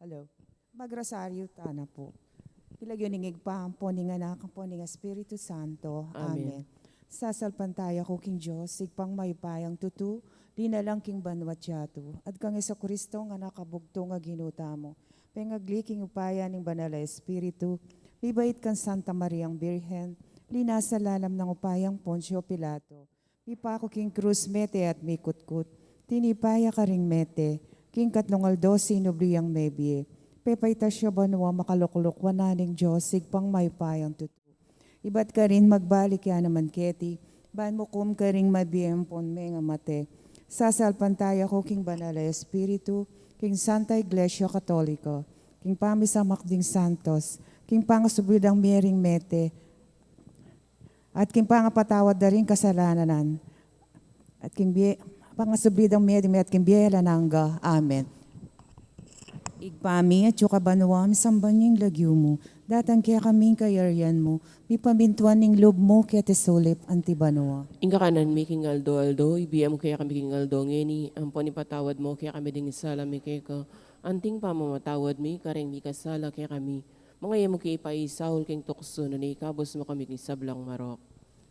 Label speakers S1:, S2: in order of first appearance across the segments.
S1: Hello. Magrosaryo tana po. Pilagyoning igpampo ni nga nakampo ni nga Espiritu Santo.
S2: Amen.
S1: Amen. Sasalpantaya ko king Diyos, sigpang maypayang tutu, di na lang king banwat yato. At kang isa Kristo nga nakabugto nga ginuta mo. Pengagliking upaya ning banala Espiritu, bibait kan Santa Mariang Birhen, linasa lalam ng upayang Poncio Pilato. Mipako king krus mete at mikutkut, tinipaya ka ring mete, king katlongal dosi nubliyang mebie. Pepay tasya banwa makalukluk wananing Diyos, sigpang maypayang tutu. Iba't ka rin magbalik ya naman keti, ban mo kum ka ring mabiyempon me nga mate. Sasalpantaya ko king banala Espiritu, king Santa Iglesia Katolika, king pamisamakding Santos, king pangasubidang miering mete, at king pangapatawad na rin kasalanan, at king pangasubidang miering mete, at king biyela nangga. Amen. Igpami at yung kabanawam, sambanying lagyo mo, datang kaya kaming kayaryan mo, mi pamintuan ning loob mo kaya tesulip antibanoa.
S2: Inga kanan mi king aldo, ibiyam kaya kami king aldo ngeni, ampon ipatawad mo kaya kami ding isala mi kaya ka, anting pa mamatawad mi, kareng mi kasala kaya kami, mga yamo kaya ipaisahol king tukso na ikabos mo kami king sablang marok.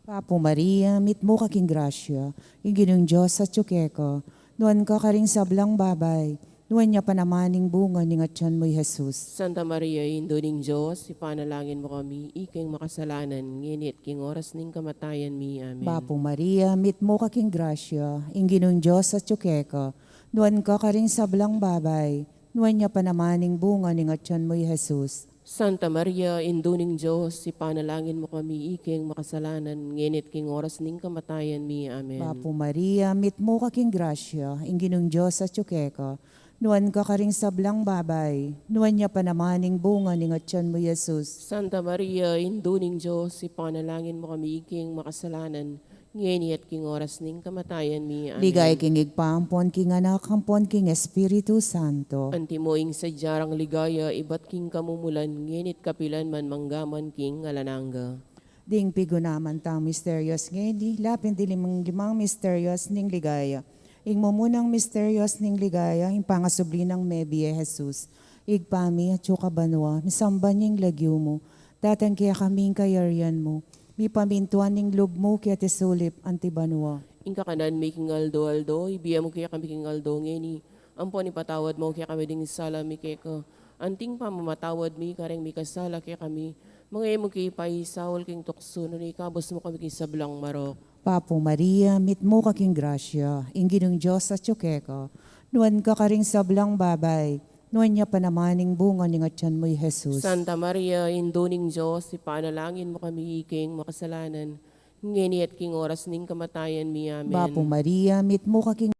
S1: Papo Maria, mit mo kaking grasya, iginong Diyos sa tsukeko, nuan ka karing sablang babay, nuan niya panamaning bunga ni ngatyan mo'y Jesus.
S2: Santa Maria, Indo ning Diyos, ipanalangin mo kami, iking makasalanan, ngenit king oras ning kamatayan mi. Amen.
S1: Papo Maria, mit mo kaking grasya, iginong Diyos sa tsukeko, nuan ka karing sablang babay, nuan niya panamaning bunga ni ngatyan mo'y Jesus.
S2: Santa Maria, Indo ning Diyos, ipanalangin mo kami, iking makasalanan, ngenit king oras ning kamatayan mi. Amen.
S1: Papo Maria, mit mo kaking grasya, inginong Diyos sa tsukeko, nuan ka karing sablang babay, nuan niya panamaning bunga ni ngatyan mo Jesus.
S2: Santa Maria, Indo ning Diyos, ipanalangin mo kami, iking makasalanan, ngenit king oras ning kamatayan mi. Amen.
S1: Ligay king igpaampon king anak, hampon king Espiritu Santo.
S2: Antimoing sa jarang ligaya, ibat king kamumulan, ngenit kapilan man manggaman king alananga.
S1: Ding pigunaman tang misterios ngedi, lapin limang misterios ning ligaya. Ing mumunang misterios ning ligaya, ing pangasubli ng Mebie Jesus. Igpami at banwa, misamban ning lagyo mo, datang kaya kaming kayaryan mo, mi pamintuan ning loob mo kaya tesulip antibanwa.
S2: Inka kanan making aldo, ibiya mo kaya kami king aldo ngeni. Ampon ipatawad mo kaya kami ding sala mi kaya ka. Anting pa mamatawad mi kareng mi kasala kaya kami. Mga emo kaya paisawol king tukso na ikabos mo kami king sablang marok.
S1: Papo Maria, mit mo kaking grasya, inginong Diyos sa tsukeko, nuan ka karing sablang babay, nuan niya panamaning bunga ni ngatyan mo'y Jesus.
S2: Santa Maria, Indo ning Diyos, ipanalangin mo kami iking makasalanan. Ngeni at king oras ning kamatayan mi. Amen.
S1: Papo Maria, mit mo kaking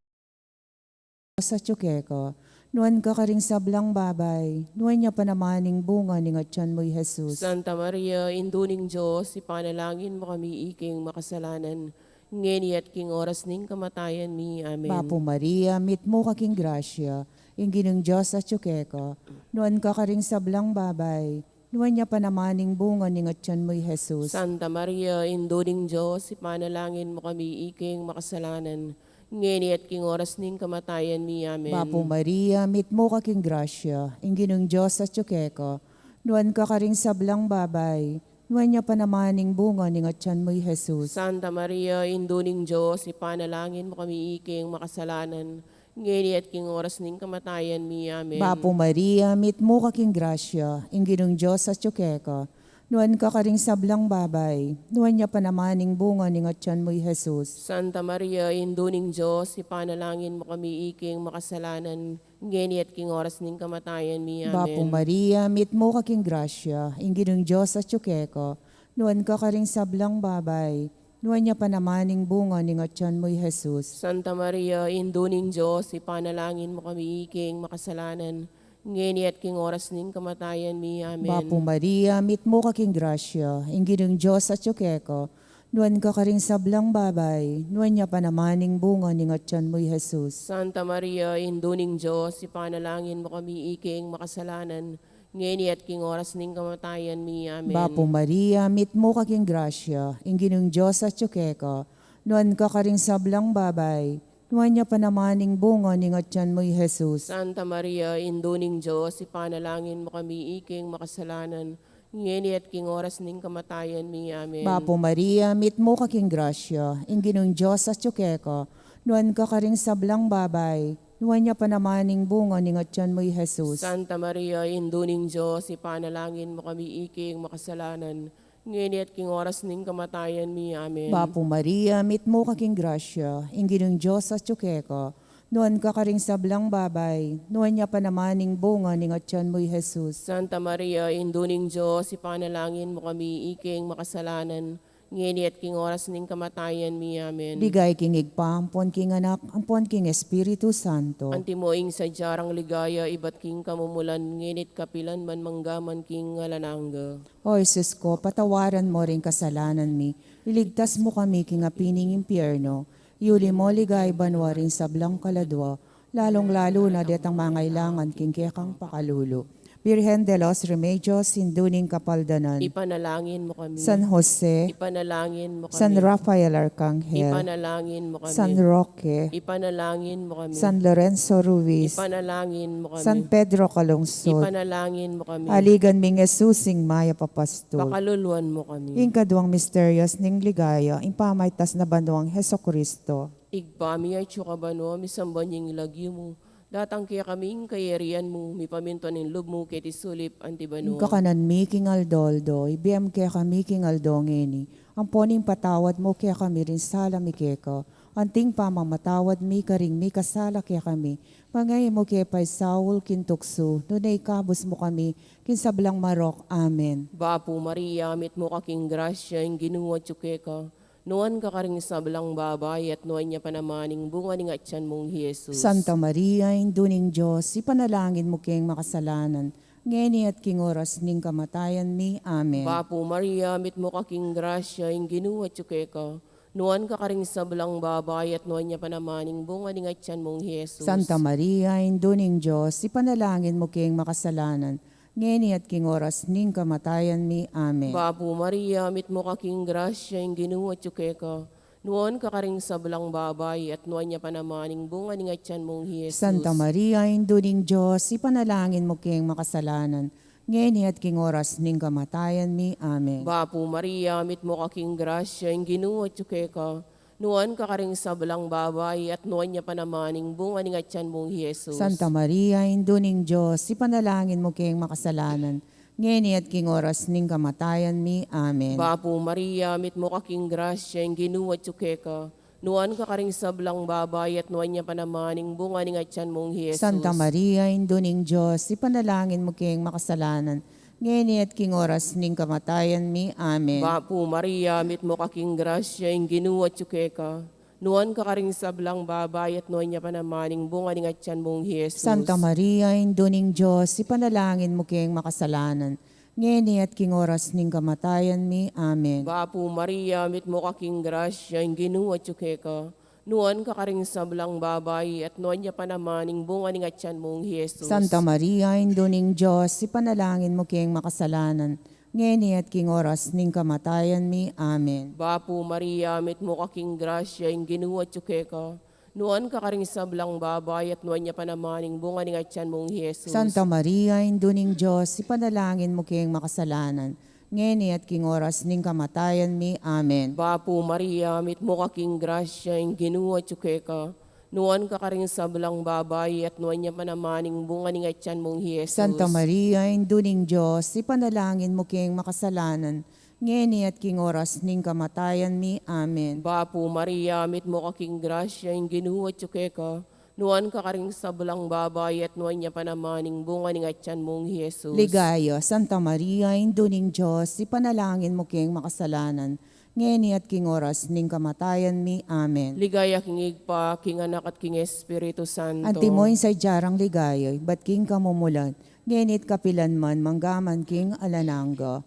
S1: sa tsukeko, nuan ka karing sablang babay, nuan niya panamaning bunga ni ngatyan mo'y Jesus.
S2: Santa Maria, Indo ning Diyos, ipanalangin mo kami iking makasalanan. Ngeni at king oras ning kamatayan mi. Amen.
S1: Papo Maria, mit mo kaking grasya, inginong Diyos sa tsukeko, nuan ka karing sablang babay, nuan niya panamaning bunga ni ngatyan mo'y Jesus.
S2: Santa Maria, Indo ning Diyos, ipanalangin mo kami iking makasalanan. Ngeni at king oras ning kamatayan mi. Amen.
S1: Papo Maria, mit mo kaking grasya, inginong Diyos sa tsukeko, nuan ka karing sablang babay, nuan niya panamaning bunga ni ngatyan mo'y Jesus.
S2: Santa Maria, Indo ning Diyos, ipanalangin mo kami iking makasalanan. Ngeni at king oras ning kamatayan mi. Amen.
S1: Papo Maria, mit mo kaking grasya, inginong Diyos sa tsukeko, nuan ka karing sablang babay, nuan niya panamaning bunga ni ngatyan mo'y Jesus.
S2: Santa Maria, Indo ning Diyos, ipanalangin mo kami iking makasalanan. Ngeni at king oras ning kamatayan mi. Amen.
S1: Papo Maria, mit mo kaking grasya, inginong Diyos sa tsukeko, nuan ka karing sablang babay, nuan niya panamaning bunga ni ngatyan mo'y Jesus.
S2: Santa Maria, Indo ning Diyos, ipanalangin mo kami iking makasalanan. Ngeni at king oras ning kamatayan mi. Amen.
S1: Papo Maria, mit mo kaking grasya, inginong Diyos sa tsukeko, nuan ka karing sablang babay, nuan niya panamaning bunga ni ngatyan mo'y Jesus.
S2: Santa Maria, Indo ning Diyos, ipanalangin mo kami iking makasalanan. Ngeni at king oras ning kamatayan mi. Amen.
S1: Papo Maria, mit mo kaking grasya, inginong Diyos sa tsukeko, nuan ka karing sablang babay, Nuwan niya panamaning bunga ning atyan mo'y Jesus.
S2: Santa Maria, Induning Diyos, ipanalangin mo kami iking makasalanan, ngeni at king oras ning kamatayan mi. Amen.
S1: Bapo Maria, mit mo kaking grasya, inginong Diyos at tsukeka, nuwan ka karing sablang babay, nuwan niya panamaning bunga ning atyan mo'y Jesus.
S2: Santa Maria, Induning Diyos, ipanalangin mo kami iking makasalanan, ngeni at king oras ning kamatayan mi. Amen.
S1: Bapo Maria, mit mo kaking grasya, inginong Diyos at tsukeka, nuwan ka karing sablang babay, nuwan niya panamaning bunga ning atyan mo'y Jesus.
S2: Santa Maria, Induning Diyos, ipanalangin mo kami iking makasalanan, ngeni at king oras ning kamatayan mi. Amen.
S1: Ligay king igpa, ampon king anak, ampon king Espiritu Santo.
S2: Antimoing sa jarang ligaya, ibat king kamumulan, ngenit kapilan man manggaman king ngalanangga.
S1: O Jesus ko, patawaran mo rin kasalanan mi, iligtas mo kami king apining impyerno, iuli mo ligay banwa rin sablang kaladwa, lalong-lalo na detang mangailangan king kekang pakalulo. Virgen de los Remedios, sinduning kapaldanan.
S2: Ipanalangin mo kami.
S1: San Jose,
S2: Ipanalangin mo kami.
S1: San Rafael Arcangel,
S2: Ipanalangin mo kami.
S1: San Roque,
S2: Ipanalangin mo kami.
S1: San Lorenzo Ruiz,
S2: Ipanalangin mo kami.
S1: San Pedro Calungsod,
S2: Ipanalangin mo kami.
S1: aligan ming Jesusing maya papastol.
S2: Pakaluluan mo kami.
S1: Ing misterios ning ligaya, impamaitas na banduang Heso Kristo.
S2: Igpami ay tsukabano, misambanying ilagyo mo. Datang kaya kaming kayerian mo, mi pamintuan ng loob mo, kiti sulip, antibano.
S1: Kakanan mi king aldoldo, ibiyam kaya kami king aldongeni. Ang poning patawad mo kaya kami rin sala mi keka. Anting pamamatawad mi karing mi kasala kaya kami. Mangay mo kaya pa'y Saul kintukso, nunay kabus mo kami, kinsablang marok. Amen.
S2: Bapo Maria, mit mo kaking grasya, yung ginuwa tsukeka. Nuan ka karing sablang babay at nuan niya panamaning bunga ni atyan mong Jesus.
S1: Santa Maria, induning Diyos, ipanalangin mo kayong makasalanan, ngeni at king oras ning kamatayan mi. Amen.
S2: Bapo Maria, mit mo kaking grasya, yung ginuwa tsukeka. Nuan ka karing sablang babay at nuan niya panamaning bunga ni atyan mong Jesus.
S1: Santa Maria, induning Diyos, ipanalangin mo kayong makasalanan, ngeni at king oras ning kamatayan mi. Amen.
S2: Bapo Maria, mit mo kaking grasya, yung ginuwa tsukeka. Nuan ka karing sablang babay at nuan niya panamaning bunga ni atyan mong Jesus.
S1: Santa Maria, induning Diyos, ipanalangin mo kayong makasalanan, ngeni at king oras ning kamatayan mi. Amen.
S2: Bapo Maria, mit mo kaking grasya, yung ginuwa tsukeka. Nuan ka karing sablang babay at nuan niya panamaning bunga ni atyan mong Jesus.
S1: Santa Maria, induning Diyos, ipanalangin mo kayong makasalanan, ngeni at king oras ning kamatayan mi. Amen.
S2: Bapo Maria, mit mo kaking grasya, yung ginuwa tsukeka. Nuan ka karing sablang babay at nuan niya panamaning bunga ni atyan mong Jesus.
S1: Santa Maria, induning Diyos, ipanalangin mo kayong makasalanan, ngeni at king oras ning kamatayan mi. Amen.
S2: Bapo Maria, mit mo kaking grasya, yung ginuwa tsukeka. Nuan ka karing sablang babay at nuan niya panamaning bunga ni atyan mong Jesus.
S1: Santa Maria, induning Diyos, ipanalangin mo kayong makasalanan, ngeni at king oras ning kamatayan mi. Amen.
S2: Bapo Maria, mit mo kaking grasya, yung ginuwa tsukeka. Nuan ka karing sablang babay at nuan niya panamaning bunga ni atyan mong Jesus.
S1: Santa Maria, induning Diyos, ipanalangin mo kayong makasalanan, ngeni at king oras ning kamatayan mi. Amen.
S2: Bapo Maria, mit mo kaking grasya, yung ginuwa tsukeka. Nuan ka karing sablang babay at nuan niya panamaning bunga ni atyan mong Jesus.
S1: Santa Maria, induning Diyos, ipanalangin mo kayong makasalanan, ngeni at king oras ning kamatayan mi. Amen.
S2: Bapo Maria, mit mo kaking grasya, yung ginuwa tsukeka. Nuan ka karing sablang babay at nuan niya panamaning bunga ni atyan mong Jesus.
S1: Santa Maria, induning Diyos, ipanalangin mo kayong makasalanan, ngeni at king oras ning kamatayan mi. Amen.
S2: Bapo Maria, mit mo kaking grasya, yung ginuwa tsukeka. Nuan ka karing sablang babay at nuan niya panamaning bunga ni atyan mong Jesus.
S1: Ligaya, Santa Maria, induning Diyos, ipanalangin mo kayong makasalanan, ngeni at king oras ning kamatayan mi. Amen.
S2: Ligaya king igpa, king anak at king Espiritu Santo.
S1: Antimoin sa jarang ligaya, ba't king kamumulan, ngenit kapilan man, manggaman king alanangga.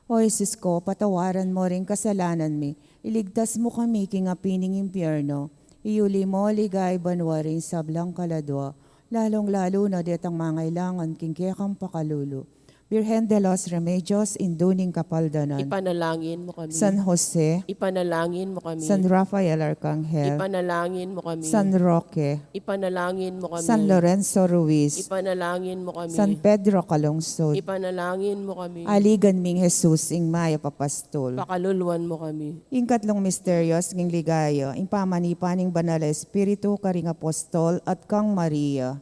S1: O Jesus ko, patawaran mo rin kasalanan mi, iligtas mo kami king apining impyerno, iuli mo ligay banwa rin sablang kaladwa, lalong-lalo na detang mangailangan king kekang pakalulo. Virgen de los Remedios, Induning Kapaldanan.
S2: Ipanalangin mo kami.
S1: San Jose,
S2: Ipanalangin mo kami.
S1: San Rafael Arcangel,
S2: Ipanalangin mo kami.
S1: San Roque,
S2: Ipanalangin mo kami.
S1: San Lorenzo Ruiz,
S2: Ipanalangin mo kami.
S1: San Pedro Calungsod,
S2: Ipanalangin mo kami.
S1: Aligan ming Jesus, ing Maya Papastol.
S2: Pakaluluan mo kami.
S1: Ing katlong misteryos nging ligayo, ing pamanipaning banal na Espiritu, karing Apostol, at kang Maria.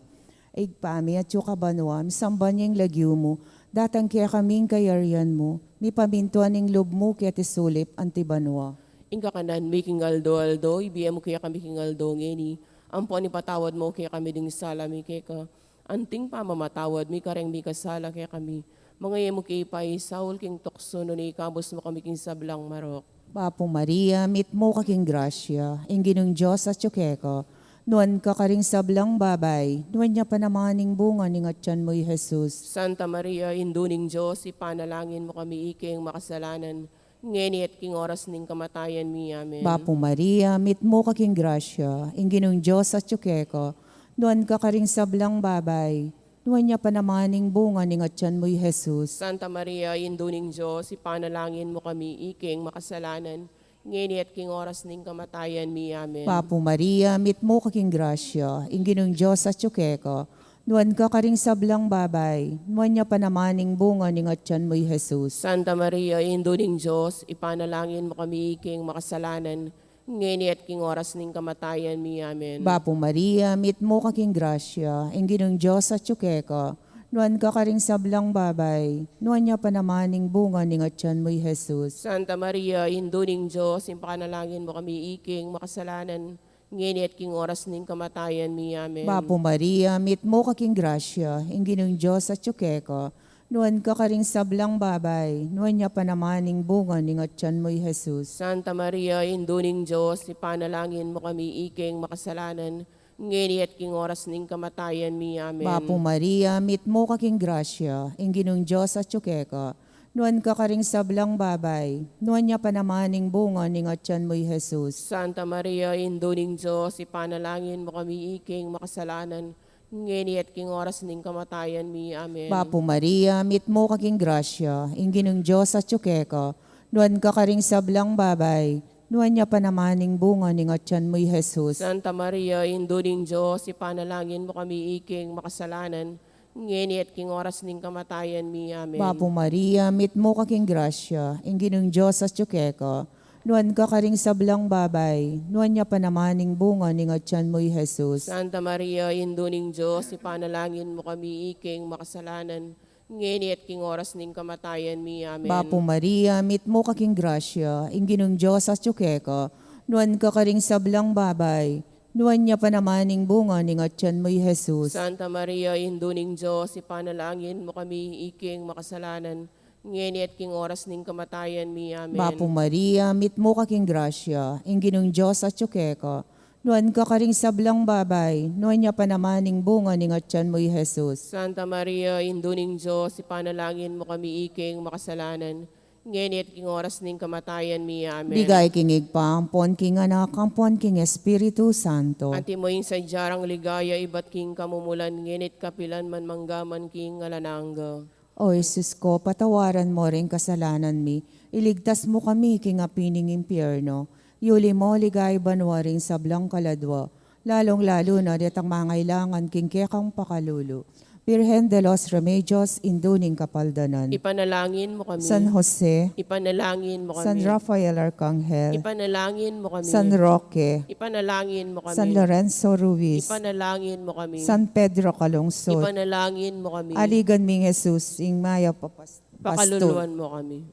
S1: Igpami at yung kabanwam, sambanyang lagyo mo, datang kaya kaming kayarian mo, mi pamintuan ing loob mo kaya tisulip antibanwa.
S2: Ingka kanan, making aldo, ibiyam mo kaya kami king aldo ngeni. Ampon ipatawad mo kaya kami ding salami kaya ka. Anting pa mamatawad, mi kareng mi kasala kaya kami. Mga mo kaya pa Saul king tokso no ni kabos mo kami king sablang marok.
S1: Papo Maria, mit mo kaking grasya, ing ginong Diyos at yukeko, nuan ka karing sablang babay, nuan niya panamaning bunga ning atyan mo'y Jesus.
S2: Santa Maria, induning Diyos, ipanalangin mo kami iking makasalanan. Ngeni at king oras ning kamatayan mi. Amen.
S1: Papo Maria, mit mo kaking grasya, ing ginong Diyos at yukeko, nuan ka karing sablang babay, nuan niya panamaning bunga ning atyan mo'y Jesus.
S2: Santa Maria, induning Diyos, ipanalangin mo kami iking makasalanan. Ngeni at king oras ning kamatayan mi. Amen.
S1: Papo Maria, mit mo kaking grasya, ing ginong Diyos at yukeko, nuan ka karing sablang babay, nuan niya panamaning bunga ning atyan mo'y Jesus.
S2: Santa Maria, induning Diyos, ipanalangin mo kami iking makasalanan. Ngeni at king oras ning kamatayan mi. Amen.
S1: Papo Maria, mit mo kaking grasya, ing ginong Diyos at yukeko, nuan ka karing sablang babay, nuan niya panamaning bunga ning atyan mo'y Jesus.
S2: Santa Maria, induning Diyos, ipanalangin mo kami iking makasalanan. Ngeni at king oras ning kamatayan mi. Amen.
S1: Papo Maria, mit mo kaking grasya, ing ginong Diyos at yukeko, nuan ka karing sablang babay, nuan niya panamaning bunga ning atyan mo'y Jesus.
S2: Santa Maria, induning Diyos, ipanalangin mo kami iking makasalanan. Ngeni at king oras ning kamatayan mi. Amen.
S1: Papo Maria, mit mo kaking grasya, ing ginong Diyos at yukeko, nuan ka karing sablang babay, nuan niya panamaning bunga ning atyan mo'y Jesus.
S2: Santa Maria, induning Diyos, ipanalangin mo kami iking makasalanan. Ngeni at king oras ning kamatayan mi. Amen.
S1: Papo Maria, mit mo kaking grasya, ing ginong Diyos at yukeko, nuan ka karing sablang babay, nuan niya panamaning bunga ning atyan mo'y Jesus.
S2: Santa Maria, induning Diyos, ipanalangin mo kami iking makasalanan. Ngeni at king oras ning kamatayan mi. Amen.
S1: Papo Maria, mit mo kaking grasya, ing ginong Diyos at yukeko, nuan ka karing sablang babay, nuan niya panamaning bunga ning atyan mo'y Jesus.
S2: Santa Maria, induning Diyos, ipanalangin mo kami iking makasalanan. Ngeni at king oras ning kamatayan mi. Amen.
S1: Papo Maria, mit mo kaking grasya, ing ginong Diyos at yukeko, nuan ka karing sablang babay, nuan niya panamaning bunga ning atyan mo'y Jesus.
S2: Santa Maria, induning Diyos, ipanalangin mo kami iking makasalanan. Ngeni at king oras ning kamatayan mi. Amen.
S1: Papo Maria, mit mo kaking grasya, ing ginong Diyos at yukeko, nuan ka karing sablang babay, nuan niya panamaning bunga ning atyan mo'y Jesus.
S2: Santa Maria, induning Diyos, ipanalangin mo kami iking makasalanan. Ngeni at king oras ning kamatayan mi. Amen.
S1: Bigay kingig pa, ampon king anak, ampon king Espiritu Santo.
S2: Ati mo yung sadyarang ligaya, ibat king kamumulan, ngenit kapilan man manggaman king alanangga.
S1: O Jesus ko, patawaran mo rin kasalanan mi, iligtas mo kami king apining impyerno, yuli mo ligay banwa rin sablang kaladwa, lalong-lalo na ditang mangailangan king kekang pakalulu. Virgen de los Remedios, Induning Kapaldanan.
S2: Ipanalangin mo kami.
S1: San Jose,
S2: Ipanalangin mo kami.
S1: San Rafael Arcangel,
S2: Ipanalangin mo kami.
S1: San Roque,
S2: Ipanalangin mo kami.
S1: San Lorenzo Ruiz,
S2: Ipanalangin mo kami.
S1: San Pedro Calungsod,
S2: Ipanalangin mo kami.
S1: Aligan ming Jesus, ing Maya Papastol.
S2: Pakaluluan mo kami.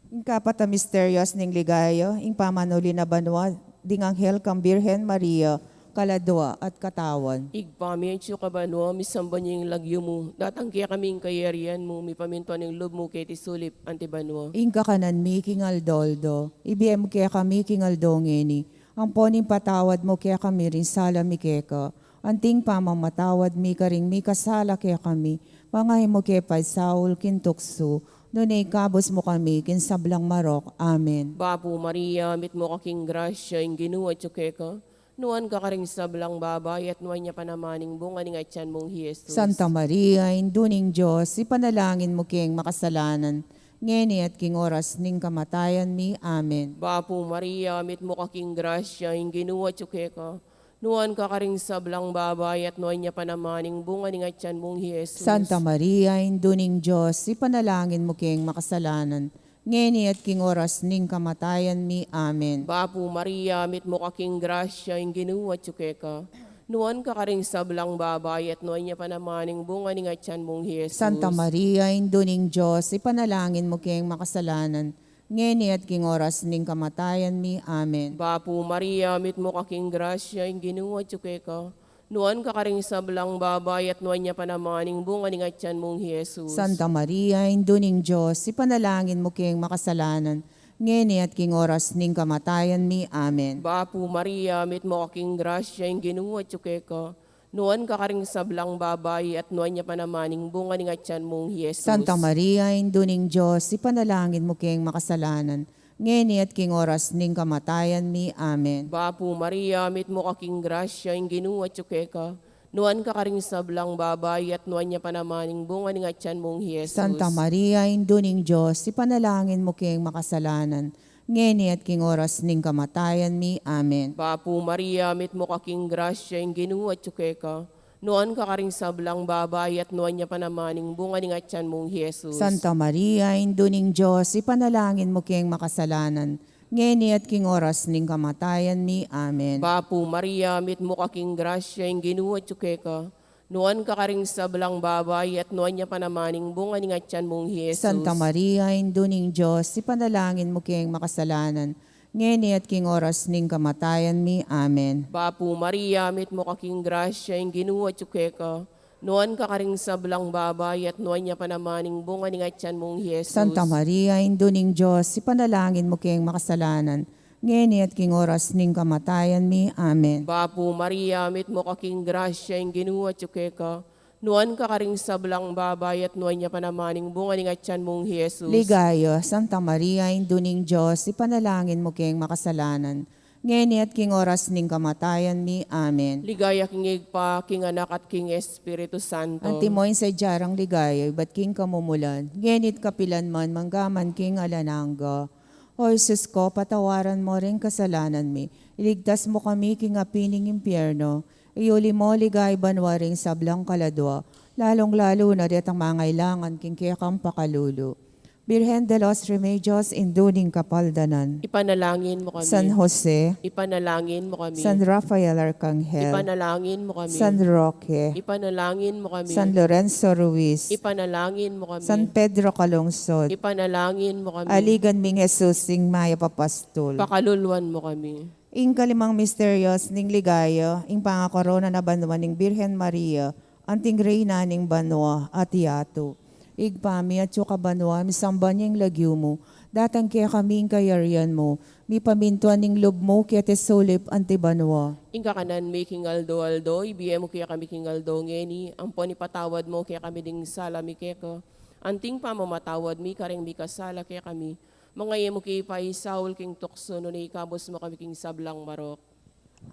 S1: Ing kapat a misterios ning ligayo, ing pamanuli na banwa, ding anghel kang Birhen Maria, kaladwa at katawan.
S2: Igpami at siyo kabano, misamba niyo yung lagyo mo. Datang kaya kaming kayarian mo, may pamintuan yung loob mo kay tisulip, antibanwa.
S1: Ing kakanan mi king aldoldo, ibiem kaya kami king aldongeni, ang poning patawad mo kaya kami rin sala mi keka, anting pamamatawad mi ka ring mi kasala kaya kami, mga mo kaya pa Saul kintukso, doon ay kabos mo kami kin sablang marok. Amen.
S2: Bapo Maria, mit mo kaking grasya, yung ginuwa at keka. Nuan ka karing sablang babay at nuan niya panamaning bunga ni tiyan mong Jesus.
S1: Santa Maria, induning Diyos, ipanalangin mo king makasalanan, ngeni at king oras ning kamatayan mi. Amen.
S2: Bapo Maria, mit mo kaking grasya, yung ginuwa tsuke ka. Nuan ka karing sablang babay at nuan niya panamaning bunga ni tiyan mong Jesus.
S1: Santa Maria, induning Diyos, ipanalangin mo king makasalanan, ngeni at king oras ning kamatayan mi. Amen.
S2: Bapo Maria, mit mo kaking grasya, yung ginuwa tsuke ka. Nuan ka karing sablang babay at nuan niya panamaning bunga ni tiyan mong Jesus.
S1: Santa Maria, induning Diyos, ipanalangin mo king makasalanan, ngeni at king oras ning kamatayan mi. Amen.
S2: Bapo Maria, mit mo kaking grasya, yung ginuwa tsuke ka. Nuan ka karing sablang babay at nuan niya panamaning bunga ni tiyan mong Jesus.
S1: Santa Maria, induning Diyos, ipanalangin mo king makasalanan, ngeni at king oras ning kamatayan mi. Amen.
S2: Bapo Maria, mit mo kaking grasya, yung ginuwa tsuke ka. Nuan ka karing sablang babay at nuan niya panamaning bunga ni tiyan mong Jesus.
S1: Santa Maria, induning Diyos, ipanalangin mo king makasalanan, ngeni at king oras ning kamatayan mi. Amen.
S2: Bapo Maria, mit mo kaking grasya, yung ginuwa tsuke ka. Nuan ka karing sablang babay at nuan niya panamaning bunga ni tiyan mong Jesus.
S1: Santa Maria, induning Diyos, ipanalangin mo king makasalanan, ngeni at king oras ning kamatayan mi. Amen.
S2: Bapo Maria, mit mo kaking grasya, yung ginuwa tsuke ka. Nuan ka karing sablang babay at nuan niya panamaning bunga ni tiyan mong Jesus.
S1: Santa Maria, induning Diyos, ipanalangin mo king makasalanan, ngeni at king oras ning kamatayan mi. Amen.
S2: Bapo Maria, mit mo kaking grasya, yung ginuwa tsuke ka. Nuan ka karing sablang babay at nuan niya panamaning bunga ni tiyan mong Jesus.
S1: Santa Maria, induning Diyos, ipanalangin mo king makasalanan, ngeni at king oras ning kamatayan mi. Amen.
S2: Bapo Maria, mit mo kaking grasya, yung ginuwa tsuke ka. Nuan ka karing sablang babay at nuan niya panamaning bunga ni tiyan mong Jesus.
S1: Santa Maria, induning Diyos, ipanalangin mo king makasalanan, ngeni at king oras ning kamatayan mi. Amen.
S2: Bapo Maria, mit mo kaking grasya, yung ginuwa tsuke ka. Nuan ka karing sablang babay at nuan niya panamaning bunga ni tiyan mong Jesus.
S1: Ligayo, Santa Maria, induning Diyos, ipanalangin mo king makasalanan, ngeni at king oras ning kamatayan mi. Amen.
S2: Ligaya king igpa, king anak at king Espiritu Santo.
S1: Antimoin sa jarang ligayo, ba't king kamumulan, ngenit kapilan man, manggaman king alanangga. O Jesus ko, patawaran mo rin kasalanan mi, iligtas mo kami king apining impyerno, iuli mo ligay banwaring sablang kaladwa, lalong-lalo na ret ang mangailangan king kayakang pakalulu. Birhen de los Remedios, induning kapaldanan.
S2: Ipanalangin mo kami.
S1: San Jose,
S2: Ipanalangin mo kami.
S1: San Rafael Arcangel,
S2: Ipanalangin mo kami.
S1: San Roque,
S2: Ipanalangin mo kami.
S1: San Lorenzo Ruiz,
S2: Ipanalangin mo kami.
S1: San Pedro Calungsod,
S2: Ipanalangin mo kami.
S1: aligan ming Jesus sing maya papastol.
S2: Pakaluluan mo kami.
S1: Ing kalimang misterios ning ligayo, ing pangakorona na banwa ning Birhen Maria, anting reyna ning banwa at yato. Igpami at suka banwa, misamba niyang lagyo mo, datang kaya kaming kayarian mo, mi pamintuan ning lob mo kaya tesolip anti banwa.
S2: Ingka kanan may kingaldo-aldo, ibigay mo kaya kami kingaldo ngeni, ang patawad mo kaya kami ding sala mi kaya ka. Anting pa mamatawad mi karing mi kasala kaya kami, mga mo kaya paisawol king tukso, no ikabos mo kami king sablang marok.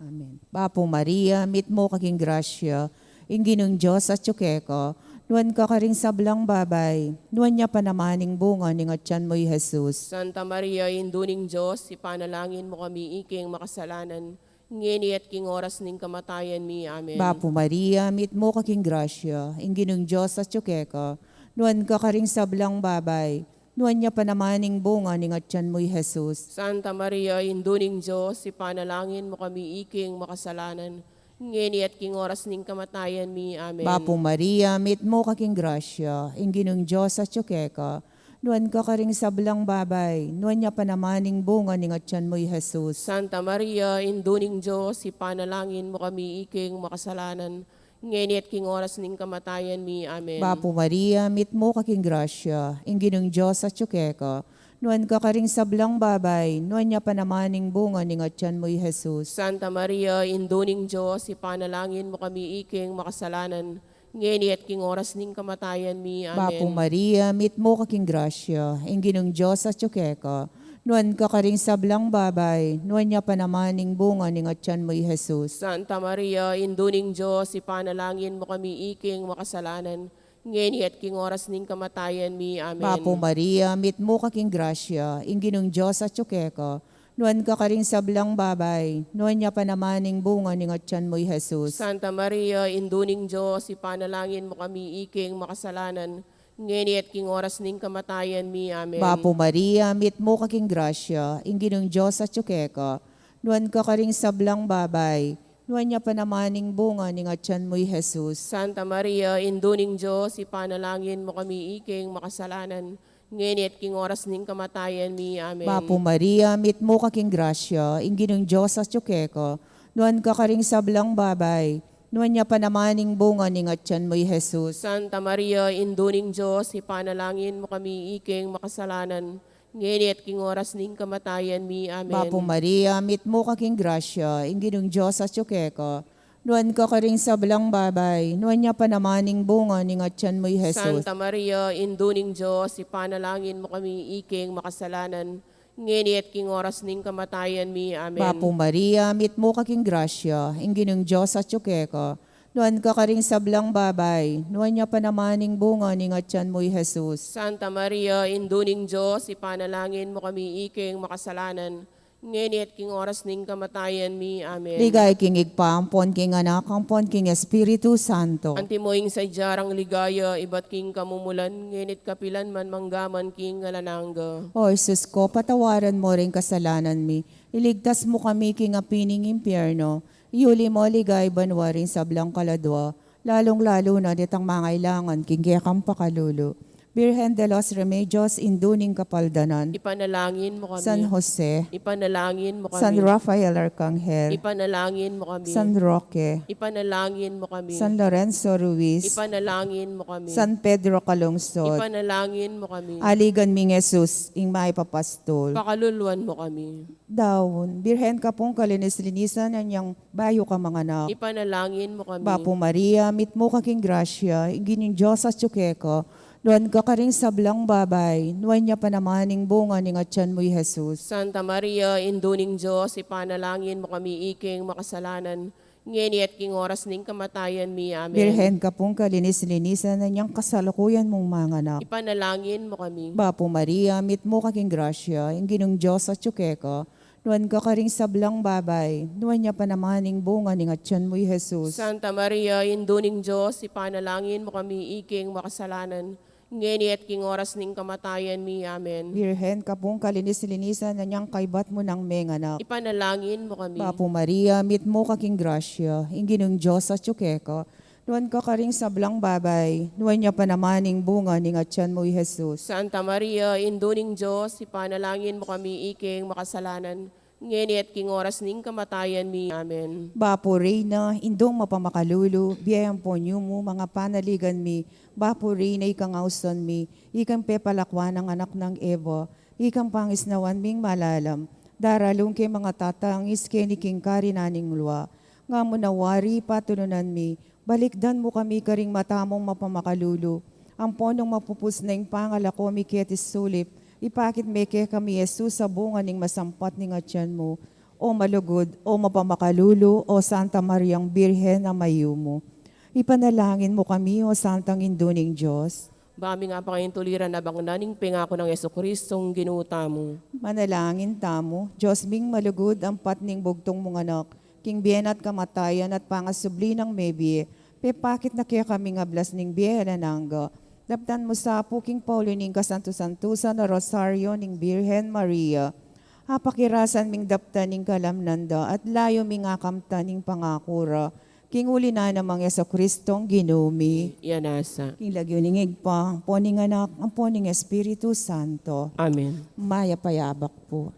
S1: Amen. Bapo Maria, mit mo kaking grasya, inginong Diyos at tsukeko, nuwan ka karing sablang babay, nuwan niya panamaning bunga ning atyan mo'y Jesus.
S2: Santa Maria, induning Diyos, ipanalangin mo kami iking makasalanan, ngeni at king oras ning kamatayan mi. Amen.
S1: Bapo Maria, mit mo kaking grasya, inginong Diyos at tsukeko, nuwan ka karing sablang babay, nuwan niya panamaning bunga ning atyan mo'y Jesus.
S2: Santa Maria, induning Diyos, ipanalangin mo kami iking makasalanan, ngeni at king oras ning kamatayan mi. Amen.
S1: Bapo Maria, mit mo kaking grasya, inginong Diyos at tsukeko, nuwan ka karing sablang babay, nuwan niya panamaning bunga ning atyan mo'y Jesus.
S2: Santa Maria, induning Diyos, ipanalangin mo kami iking makasalanan, ngeni at king oras ning kamatayan mi. Amen.
S1: Bapo Maria, mit mo kaking grasya, inginong Diyos at tsukeko, nuwan ka karing sablang babay, nuwan niya panamaning bunga ning atyan mo'y Jesus.
S2: Santa Maria, induning Diyos, ipanalangin mo kami iking makasalanan, ngeni at king oras ning kamatayan mi. Amen.
S1: Bapo Maria, mit mo kaking grasya, inginong Diyos at tsukeko, Nuan ka karing sablang babay, nuan niya panamaning bunga ning atyan mo'y Jesus.
S2: Santa Maria, Induning Diyos, ipanalangin mo kami iking makasalanan, ngeni at king oras ning kamatayan mi. Amen.
S1: Bapo Maria, mit mo kaking grasya, inginong Diyos at tsukeka. Nuan ka karing sablang babay, nuan niya panamaning bunga ning atyan mo'y Jesus.
S2: Santa Maria, Induning Diyos, ipanalangin mo kami iking makasalanan, ngeni at king oras ning kamatayan mi. Amen.
S1: Bapo Maria, mit mo kaking grasya, inginong Diyos at tsukeka. Nuan ka karing sablang babay, nuan niya panamaning bunga ning atyan mo'y Jesus.
S2: Santa Maria, Induning Diyos, ipanalangin mo kami iking makasalanan, ngeni at king oras ning kamatayan mi. Amen.
S1: Bapo Maria, mit mo kaking grasya, inginong Diyos at tsukeka. Nuan ka karing sablang babay, nuan niya panamaning bunga ning atyan mo'y Jesus.
S2: Santa Maria, Induning Diyos, ipanalangin mo kami iking makasalanan, ngeni at king oras ning kamatayan mi. Amen.
S1: Bapo Maria, mit mo kaking grasya, inginong Diyos at tsukeka. Nuan ka karing sablang babay, nuan niya panamaning bunga ning atyan mo'y Jesus.
S2: Santa Maria, Induning Diyos, ipanalangin mo kami iking makasalanan, ngeni at king oras ning kamatayan mi. Amen.
S1: Bapo Maria, mit mo kaking grasya, inginong Diyos at tsukeka. Nuan ka karing sablang babay, nuan niya panamaning bunga ning atyan mo'y Jesus.
S2: Santa Maria, Induning Diyos, ipanalangin mo kami iking makasalanan, ngeni at king oras ning kamatayan mi. Amen.
S1: Ligay king igpaampon king anak, ampon king Espiritu Santo.
S2: Antimoing sa jarang ligaya, ibat king kamumulan, ngenit kapilan man manggaman king ngalanangga.
S1: O Jesus ko, patawaran mo rin kasalanan mi. Iligtas mo kami king apining impyerno. Iuli mo ligay banwaring sablang kaladwa. Lalong-lalo na ditang mangailangan king kekang pakalulo. Birhen de los Remedios, induning kapaldanan.
S2: Ipanalangin mo kami.
S1: San Jose,
S2: Ipanalangin mo kami.
S1: San Rafael Arcangel,
S2: Ipanalangin mo kami.
S1: San Roque,
S2: Ipanalangin mo kami.
S1: San Lorenzo Ruiz,
S2: Ipanalangin mo kami.
S1: San Pedro Calungsod,
S2: Ipanalangin mo kami.
S1: aligan ming Jesus, ing maipapastol.
S2: Pakaluluan mo kami.
S1: Daon, birhen ka pong kalinis-linisan niyang bayo ka mga anak.
S2: Ipanalangin mo kami.
S1: Bapo Maria, mit mo kaking grasya, inginin Diyos at tsukeko, nuan ka karing sablang babay, nuan niya panamaning bunga ning atyan mo'y Jesus.
S2: Santa Maria, Induning Diyos, ipanalangin mo kami iking makasalanan, ngeni at king oras ning kamatayan mi. Amen.
S1: Birhen ka pong kalinis-linisan niyang kasalukuyan mong mga anak.
S2: Ipanalangin mo kami.
S1: Bapo Maria, mit mo kaking grasya, ingginong Diyos at tsukeko, nuan ka karing sablang babay, nuan niya panamaning bunga ning atyan mo'y Jesus.
S2: Santa Maria, Induning Diyos, ipanalangin mo kami iking makasalanan, ngeni at king oras ning kamatayan mi. Amen.
S1: Birhen ka pong kalinis-linisan niyang kaibat mo ng mga anak.
S2: Ipanalangin mo kami.
S1: Bapo Maria, mit mo kaking grasya, ingginong Diyos at tsukeko, nuan ka karing sablang babay, nuan niya panamaning bunga ning atyan mo'y Jesus.
S2: Santa Maria, Induning Diyos, ipanalangin mo kami iking makasalanan, ngeni at king oras ning kamatayan mi. Amen.
S1: Bapo Reyna, indong mapamakalulu, biyayang po niyo mo, mga panaligan mi. Bapo Reyna, ikang auson mi, ikang pepalakwan ng anak ng Eva, ikang pangisnawan ming malalam. Daralong kay mga tatangis keniking karinaning luwa. Nga mo nawari patununan mi, balikdan mo kami karing matamong mapamakalulu. Ang ponong mapupus na yung pangalako mi ketis sulip, ipakit meke kami Jesus sa bunga ning masampat ning atyan mo. O malugod, o mapamakalulu, o Santa Mariang Birhen na mayumo. Ipanalangin mo kami, o Santang Induning Diyos.
S2: Bami nga pa kayong tuliran na bang naning pingako ng Yesukristong ginuta mo.
S1: Manalangin tamo, Diyos ming malugod ang patning bugtong mong anak, king bien at kamatayan at pangasubli ng mebi, pepakit na kaya kami nga blas ning biye na nangga. Daptan mo sa puking Paulo ning kasanto-santusa na rosaryo ning Birhen Maria. Hapakirasan ming daptan ning kalamnanda at layo ming akamta ning pangakura. King uli na namang Yesukristong ginumi.
S2: Yanasa.
S1: King lagyo ning igpa, ang poning anak, ang poning Espiritu Santo.
S2: Amen.
S1: Maya payabak po.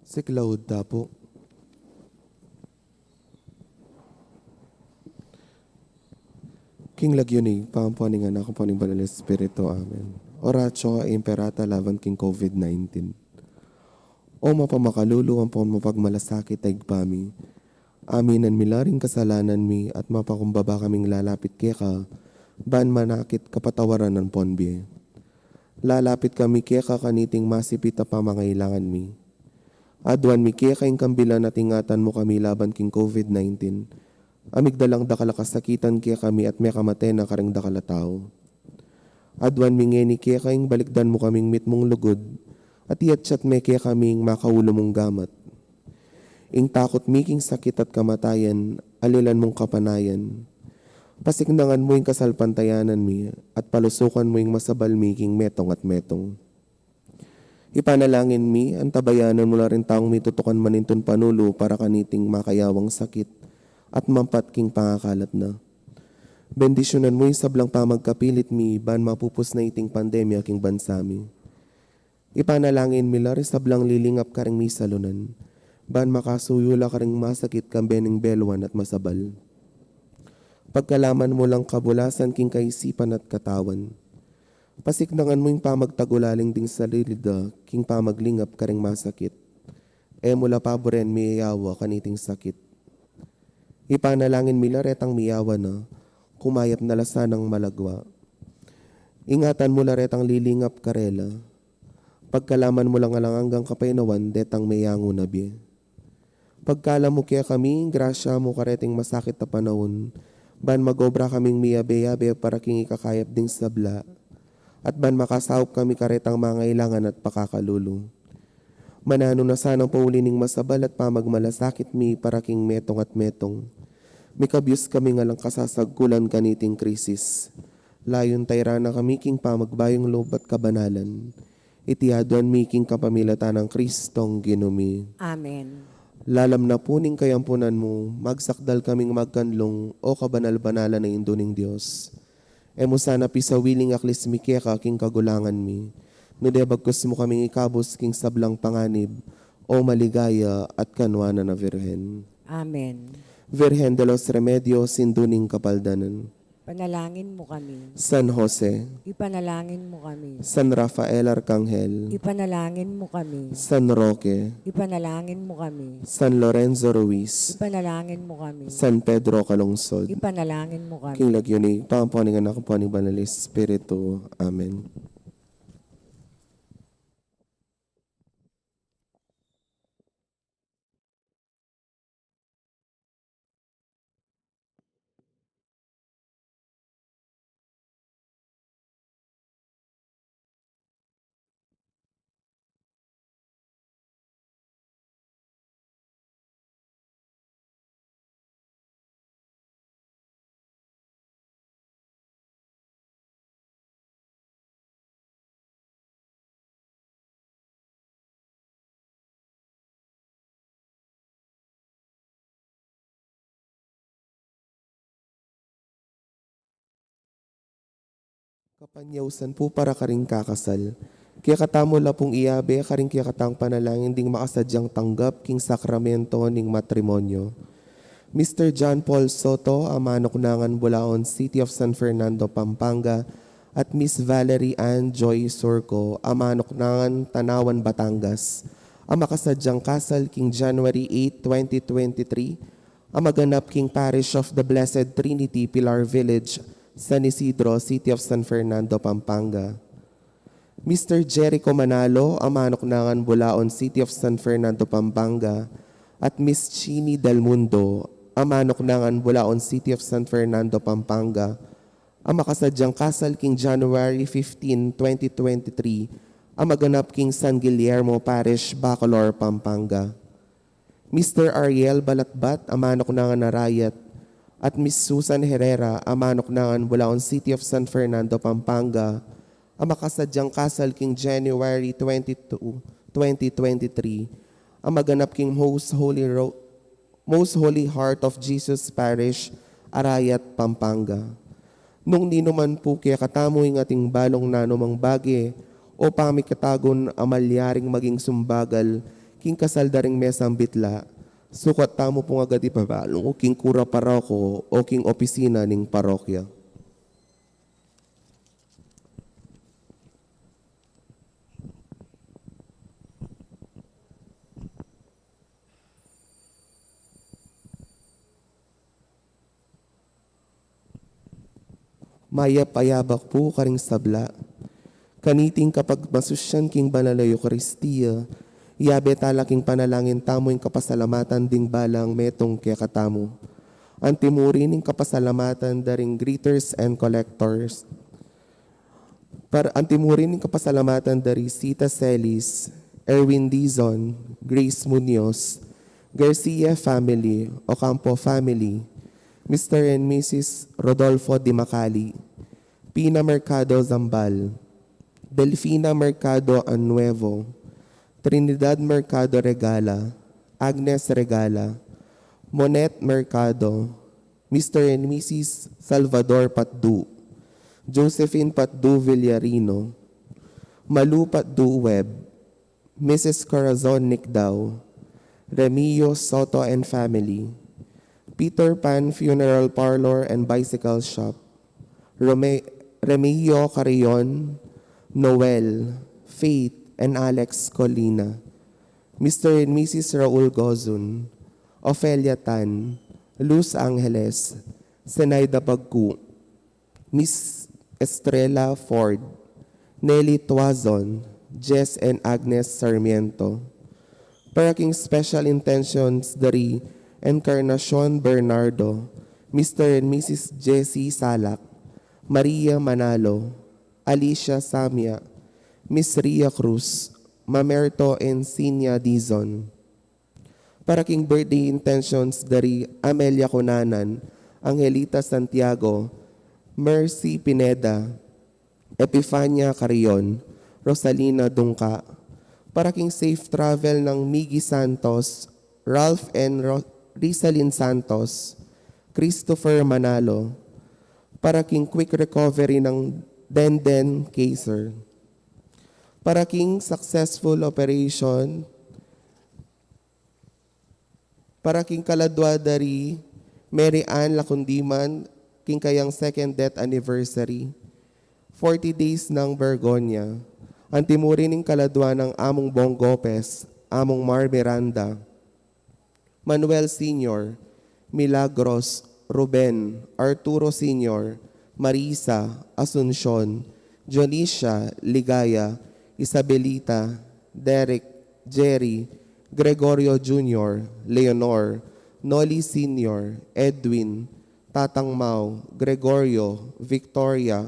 S3: Si Cloud Dapo. King Lagyunig, pampuaning anak ko paning banal na Espiritu. Amen. Oratio imperata laban king COVID-19. O mapamakalulu ang pon mapagmalasakit ay pami. Aminan milaring kasalanan mi at mapakumbaba kaming lalapit kaya ka, ban manakit kapatawaran ng ponbi. Lalapit kami kaya ka kaniting masipit na pamangailangan mi. Adwan mi kaya kaing kambilan at ingatan mo kami laban king COVID-19. Amigdalang dakalakasakitan kaya kami at may kamate na karing dakalatao. Adwan mi ngeni kaya kaing balikdan mo kaming mitmong lugod at iyatsyat me kaya kaming makaulo mong gamat. Ing takot miking sakit at kamatayan, alilan mong kapanayan. Pasiknangan mo yung kasalpantayanan mi at palusukan mo yung masabal miking metong at metong. Ipanalangin mi, ang tabayanan mo na rin taong mitutukan maninton panulo para kaniting makayawang sakit at mampat king pangakalat na. Bendisyonan mo yung sablang pamagkapilit mi, ban mapupos na iting pandemya king bansa mi. Ipanalangin mi lari sablang lilingap karing mi salunan, ban makasuyula karing masakit kambening belwan at masabal. Pagkalaman mo lang kabulasan king kaisipan at katawan. Pasiknangan mo yung pamagtagulaling ding salilida king pamaglingap karing masakit. E mula paboren miyawa kaniting sakit. Ipanalangin mila retang miyawa na, kumayap na lasanang malagwa. Ingatan mo retang lilingap karela. Pagkalaman mo lang hanggang kapainawan, detang mayango nabi. Pagkala mo kaya kami, grasya mo kareting masakit na panahon, ban magobra kaming miyabe-yabe para king ikakayap ding sabla, at ban makasahop kami karetang mangailangan at pakakalulu. Manano na sanang paulining masabal at pamagmalasakit mi para king metong at metong. Mikabyus kami nga lang kasasagkulan kaniting krisis. Layon tayra na kami king pamagbayong loob at kabanalan. Itiaduan mi king kapamilatan ng Kristong ginumi.
S4: Amen.
S3: Lalam na puning kayampunan mo, magsakdal kaming magkanlong o kabanal-banalan na induning Diyos. Emo sana pisawiling aklis mi keka king kagulangan mi. No debagkos mo kaming ikabos king sablang panganib o maligaya at kanwana na Virhen.
S4: Amen.
S3: Virgen de los Remedios, sinduning kapaldanan.
S4: Panalangin mo kami.
S3: San Jose,
S4: Ipanalangin mo kami.
S3: San Rafael Arcangel,
S4: Ipanalangin mo kami.
S3: San Roque,
S4: Ipanalangin mo kami.
S3: San Lorenzo Ruiz,
S4: Ipanalangin mo kami.
S3: San Pedro Calungsod,
S4: Ipanalangin mo kami.
S3: King Lagyunig, pampuaning anak po ni Banal Espiritu. Amen. Kapanyawsan po para karing kakasal. Kaya katamo la pong iyabe, karing kaya katang panalangin ding makasadyang tanggap king sakramento ning matrimonyo. Mr. John Paul Soto, Amanok Nangan, Bulaon, City of San Fernando, Pampanga, at Miss Valerie Ann Joy Surco, Amanok Nangan, Tanawan, Batangas, ang makasadyang kasal king January 8, 2023, ang maganap king Parish of the Blessed Trinity, Pilar Village, San Isidro, City of San Fernando, Pampanga. Mr. Jericho Manalo, Amanok Nangan, Bulaon, City of San Fernando, Pampanga, at Miss Chini Del Mundo, Amanok Nangan, Bulaon, City of San Fernando, Pampanga, ang makasadyang kasal king January 15, 2023, ang maganap king San Guillermo Parish, Bacolor, Pampanga. Mr. Ariel Balatbat, Amanok Nangan, Narayat, at Miss Susan Herrera, Amanok Nangan, Bulaon, City of San Fernando, Pampanga, ang makasadyang kasal king January 22, 2023, ang maganap king Most Holy Heart of Jesus Parish, Arayat, Pampanga. Nung ninuman po kaya katamo yung ating balong nanumang bagi o pamikatagon amalyaring maging sumbagal king kasal daring mesang bitla, sukat tamo pong agad ipabalong o king kura paroko o king opisina ning parokya. Maya payabak po karing sabla. Kaniting kapag masusyan king banal na Eucharistia, iabe talaking panalangin tamo yung kapasalamatan ding balang metong kaya katamo. Antimuri ning kapasalamatan daring greeters and collectors. Antimuri ning kapasalamatan dari Sita Celis, Erwin Dizon, Grace Munoz, Garcia family, Ocampo family, Mr. and Mrs. Rodolfo Di Macali, Pina Mercado Zambal, Delfina Mercado Anuevo, Trinidad Mercado Regala, Agnes Regala, Monet Mercado, Mr. and Mrs. Salvador Patdu, Josephine Patdu Villarino, Malu Patdu Web, Mrs. Corazon Nicdao, Remio Soto and family, Peter Pan Funeral Parlor and Bicycle Shop, Remio Carrion, Noel, Faith, and Alex Colina, Mr. and Mrs. Raul Gozun, Ofelia Tan, Luz Angeles, Zenaida Pagku, Miss Estrella Ford, Nelly Tuazon, Jess and Agnes Sarmiento. Para king special intentions dari Encarnacion Bernardo, Mr. and Mrs. Jessie Salak, Maria Manalo, Alicia Samia, Miss Ria Cruz, Mamerto and Sinya Dizon. Para king birthday intentions dari Amelia Cunanan, Angelita Santiago, Mercy Pineda, Epifania Carion, Rosalina Dungka. Para king safe travel ng Miggy Santos, Ralph and Rizalyn Santos, Christopher Manalo. Para king quick recovery ng Denden Kaiser. Para king successful operation. Para king kaladwa dari Mary Ann Lacundiman, king kayang second death anniversary. 40 days ng Bergonya. Antimuri ning kaladwa ng Among Bong Gopez, Among Mar Miranda, Manuel Sr., Milagros, Ruben, Arturo Sr., Marisa, Asuncion, Jonisha, Ligaya, Isabelita, Derek, Jerry, Gregorio Jr., Leonor, Noli Sr., Edwin, Tatang Mau, Gregorio, Victoria,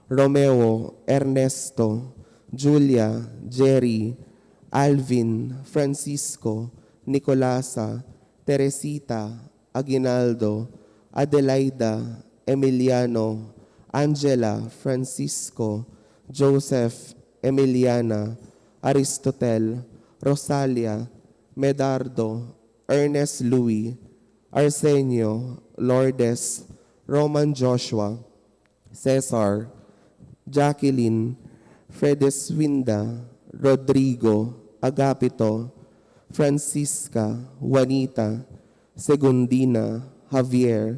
S3: Romeo, Ernesto, Julia, Jerry, Alvin, Francisco, Nicolasa, Teresita, Aguinaldo, Adelaida, Emiliano, Angela, Francisco, Joseph, Emiliana, Aristotel, Rosalia, Medardo, Ernest Louis, Arsenio, Lourdes, Roman Joshua, Cesar, Jacqueline, Fredeswinda, Rodrigo, Agapito, Francisca, Juanita, Segundina, Javier.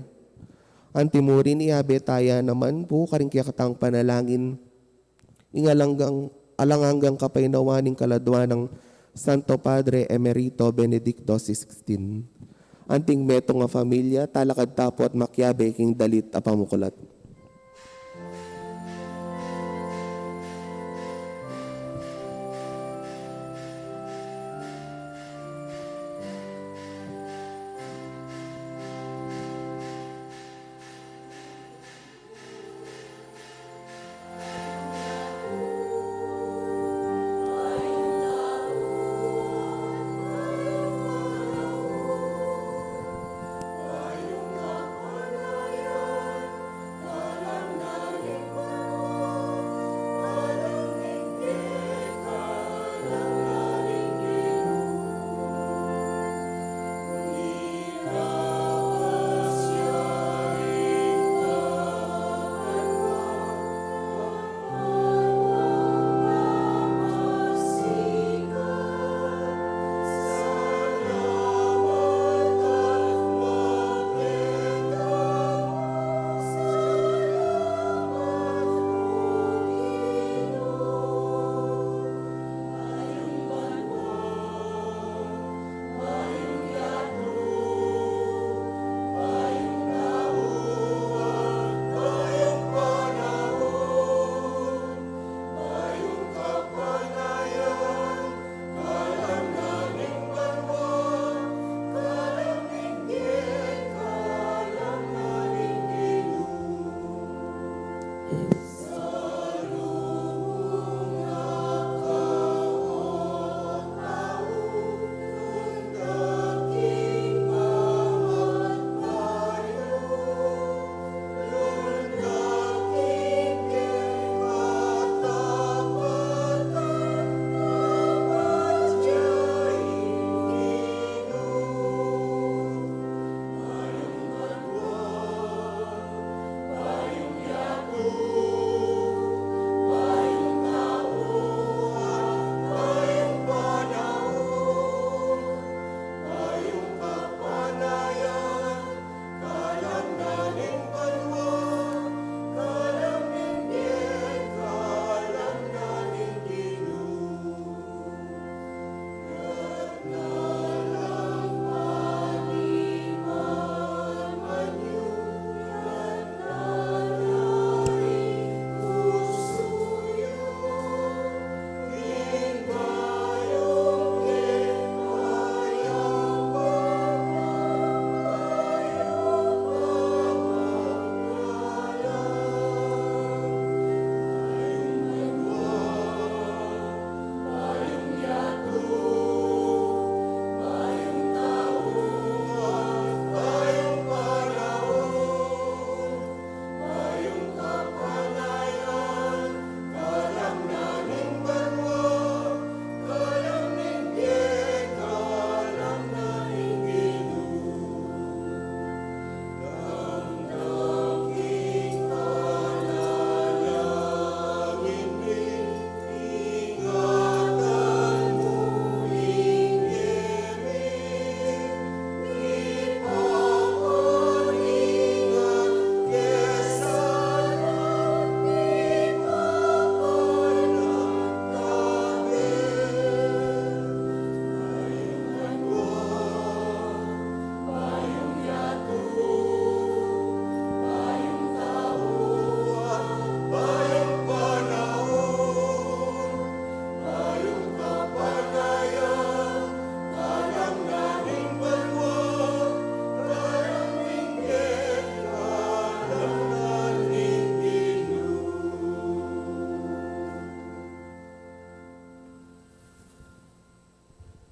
S3: Antimuri ni Abetaya naman po karing kiyakatang panalangin alanganggang kapainawaning kaladwa ng Santo Padre Emerito Benedicto XVI. Anting metong nga familia, talakad tapo at makyabe king dalit a pamukulat.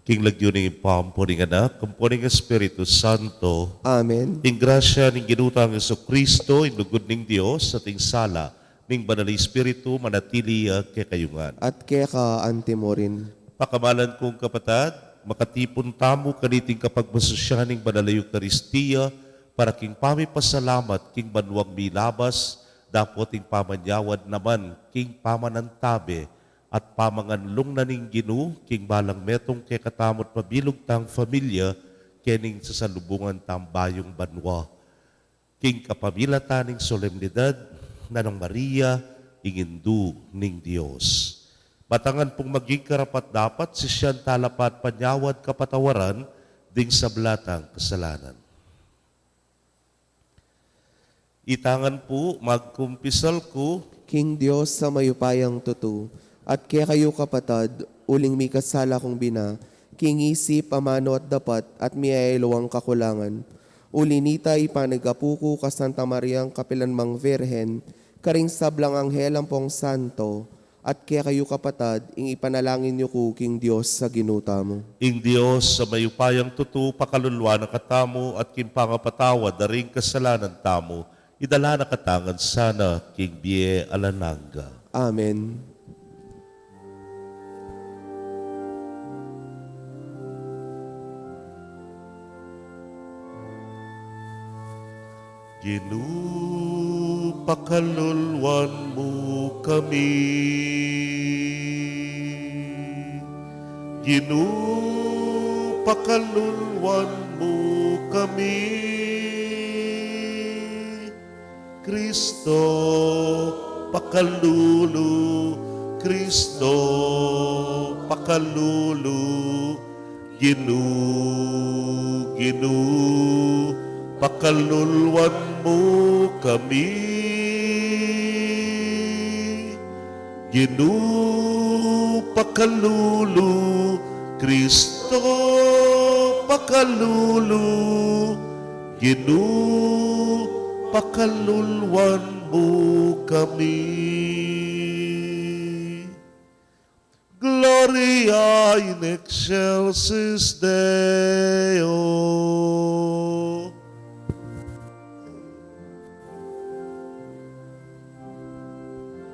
S5: King lagyuning ipampo ng anak, kampo ng Espiritu Santo,
S3: Amen.
S5: ing grasya ng ginutang Yesu Kristo, ing lugod ng Dios, at ing sala, ning banal na Espiritu, manatili kay kayungan.
S3: At kaya ka ante mo rin.
S5: Pakamalan kong kapatad, makatipon tamo kaniting kapagmasusya ning banal na Eukaristiya, para king pamipasalamat, king banwang milabas, dapot ing pamanyawad naman, king pamanantabe, at pamanganlong na ning ginu, king balang metong kay katamot mabilog tang familia, kening sasalubungan tambayong banwa. King kapamilata ning solemnidad, nanong Maria, ingindu ning Dios. Batangan pong maging karapat dapat, si siyan talapat panyawad kapatawaran, ding sablatang kasalanan. Itangan po, magkumpisal ko,
S3: King Diyos sa mayupayang tutu, at kaya kayo kapatad, uling mi kasala kong bina, king isip, amano at dapat, at miyailawang kakulangan. Ulinita ipanagapuko ka Santa Mariang Kapilanmang Virhen, karing sablang anghelang pong santo, at kaya kayo kapatad, ing ipanalangin niyo ko, King Diyos sa ginuta mo.
S5: ing Diyos sa mayupayang tutu, pakalulwa na katamo, at kimpangapatawad na ring kasalanan tamo, idala na katangan sana, king Bie Alananga.
S3: Amen.
S5: Pakalulwan mo kami. Pakalulwan mo kami. Kristo, pakalulu. Kristo, pakalulu. Pakalulwan mo kami. Pakalulu, Kristo, pakalulu. Pakalulwan mo kami. Gloria in excelsis Deo.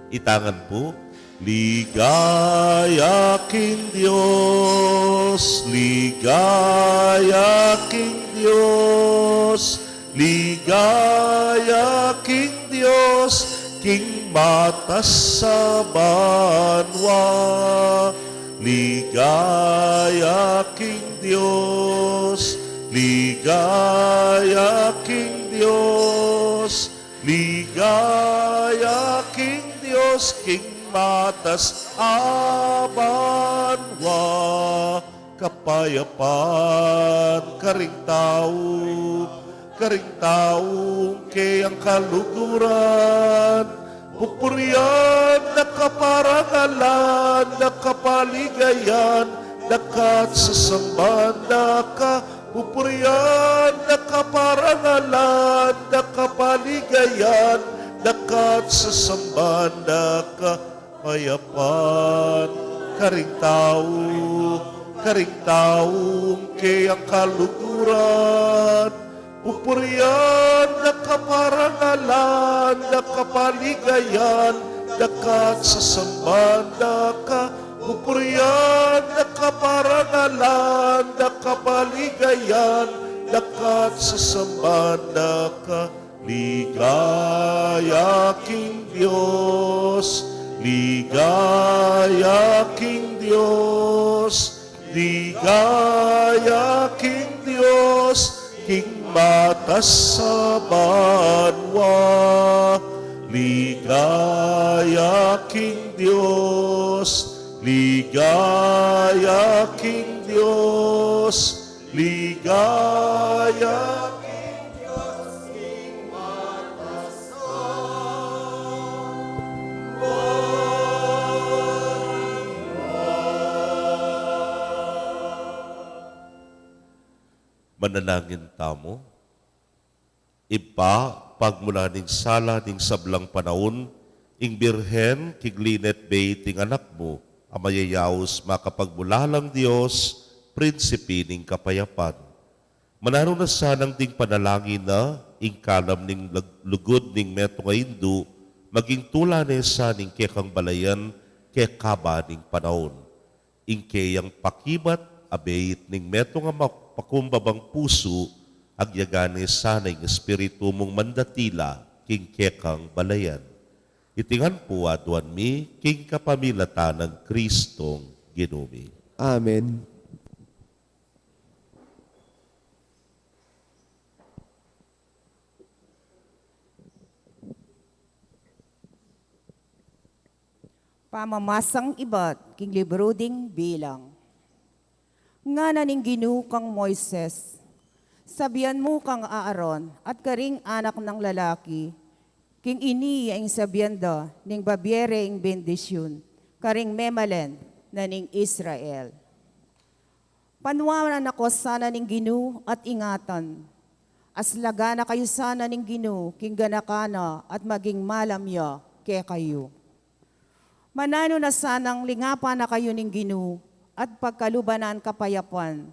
S5: Itangan po, ligaya king Diyos, ligaya king Diyos, ligaya king Diyos, king matas sa banwa. Ligaya king Diyos, ligaya king Diyos, ligaya king Diyos, king matas abanwa, kapayapaan karing taong kayang kaluguran, pupurian, nakaparangalan, nakapaligayan, nakat sa sambanda ka, pupurian, nakaparangalan, nakapaligayan, nakat sa sambanda ka, mayapan, karing taong kayang kaluguran, pupurian, nakaparangalan, nakapaligayan, nakat sa sambanda ka, pupurian, nakaparangalan, nakapaligayan, nakat sa sambanda ka. Ligaya king Diyos, ligaya king Diyos, ligaya king Diyos, king matas sa banwa. Ligaya king Diyos, ligaya king Diyos, ligaya manalangin tamo. Ipa, pagmula ning sala ning sablang panahon, ing birhen, kiglinet bay ting anak mo, amayayaos makapagmulalang Diyos, prinsipe ning kapayapan. Manano na sanang ding panalangin na ingkalam ning lugod ning meto nga Hindu maging tula na sa ning kekang balayan kekaba ning panahon. Ingkeyang pakibat abeit ning meto nga mapakumbabang puso agyagane sanay ng espiritu mong mandatila king kekang balayan. Itingan po aduan mi king kapamilata ng Kristong Ginumi.
S3: Amen.
S1: Pamamasang ibat, king libro ding bilang. Nga naning Ginu kang Moises, sabihan mo kang Aaron at karing anak ng lalaki, king ini ang sabihan da ning babiere ing bendisyon, karing memalen na ning Israel. Panwanan ako sana ning Ginu at ingatan, aslaga na kayo sana ning Ginu, king ganakana at maging malamya ke kayo. Manano na sanang lingapa na kayo ning Ginu at pagkalubanan kapayapan.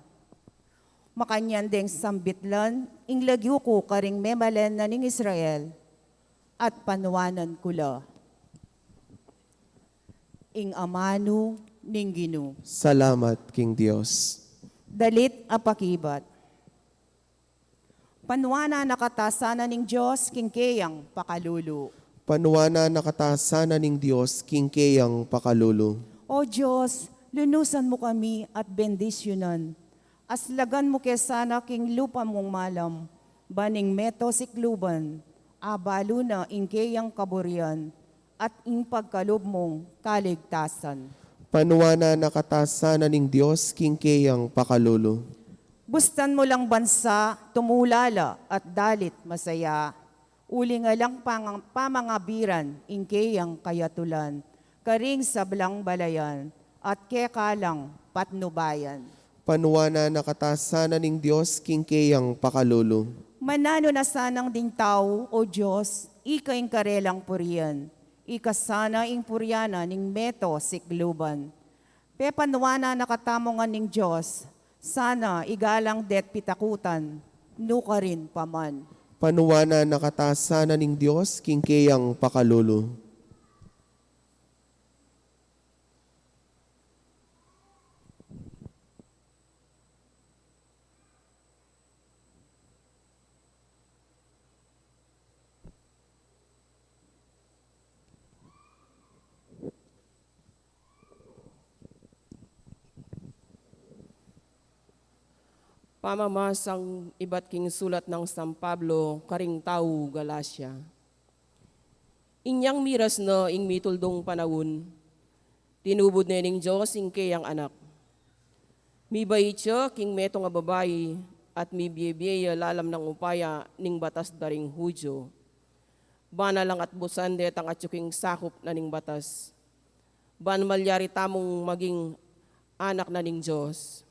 S1: Makanyan deng sambitlan, ing lagyo ko karing memalen na ning Israel at panuwanan kula. Ing amano ning Ginu.
S3: Salamat, King Dios.
S1: Dalit apakibat. Panuwana nakatasana ning Diyos king keyang pakalulu.
S3: Panuwana nakatasana ning Dios, King keyang pakalulu.
S1: O Diyos, lunusan mo kami at bendisyonan. Aslagan mo kesana king lupa mong malam, baning meto sikluban, abalo na ingkeyang kaburian, at ing pagkalob mong kaligtasan.
S3: Panuwana nakatasana ning Dios, King keyang pakalulu.
S1: Bustan mo lang bansa, tumulala at dalit masaya. Uli nga lang pamangabiran, ingkeyang kayatulan, karing sablang balayan, at kekalang patnubayan.
S3: Panuwana nakatasana ning Dios, King keyang pakalulu.
S1: Manano na sanang ding tao, O Diyos, ikaing karelang purian. Ikasana ing puryana ning meto sikluban. Pepanuwana nakatamongan ning Diyos, sana igalang det pitakutan, nuka rin paman.
S3: Panuwana nakatasana ning Dios, King keyang pakalulu.
S2: Pamamasang iba't king sulat ng San Pablo, karing tao Galacia. Inyang miras na ing mituldong panahon, tinubod na ning Diyos ing kayang anak. Mi bayit siya king meto nga babayi at mi biyebyeya lalam ng upaya ning batas daring Hudyo. Bana lang at busan detang at king sakop na ning batas. Ban malyari tamong maging anak na ning Diyos.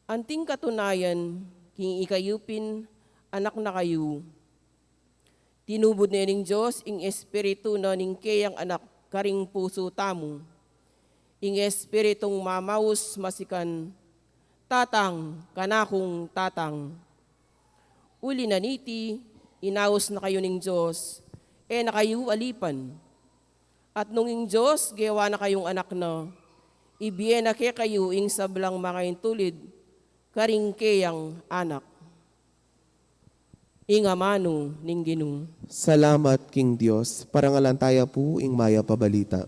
S2: Anting katunayan, king ikayupin, anak na kayo. Tinubod na ning Diyos, ing espiritu na ning kayang anak, karing puso tamo. Ing espiritong mamaus masikan, tatang, kanakong tatang. Uli na niti, inaus na kayo ning Diyos, na kayo alipan. At nung ing Diyos, gawa na kayong anak na, ibiyen na kayo ing sablang mga intulid, karing kayang anak. Ingamano ning Ginoo.
S3: Salamat, King Dios. Parangalan tayo po ing maya pabalita.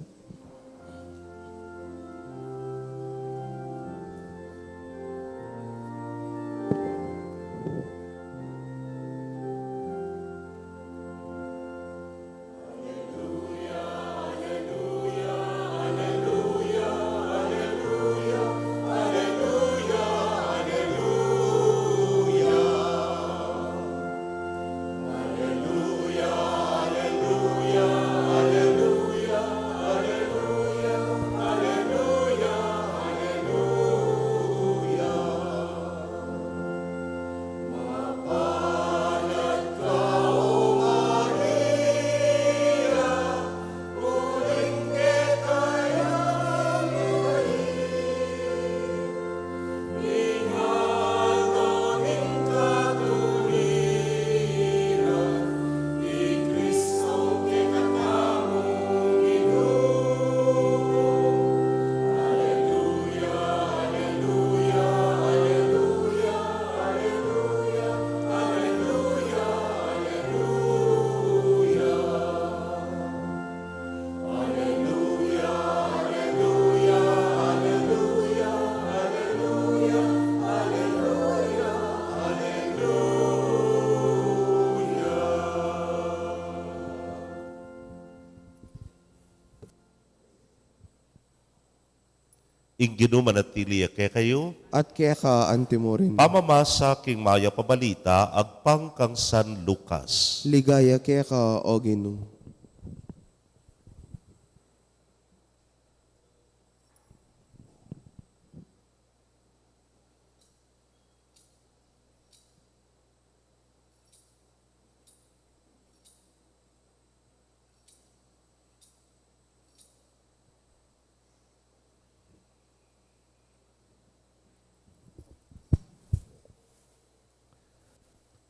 S5: Inginu manatili kay kayo,
S3: At kaya ka antimo rin.
S5: pamamasa king maya pabalita, agpang kang San Lucas.
S3: Ligaya kaya ka, O Ginoo.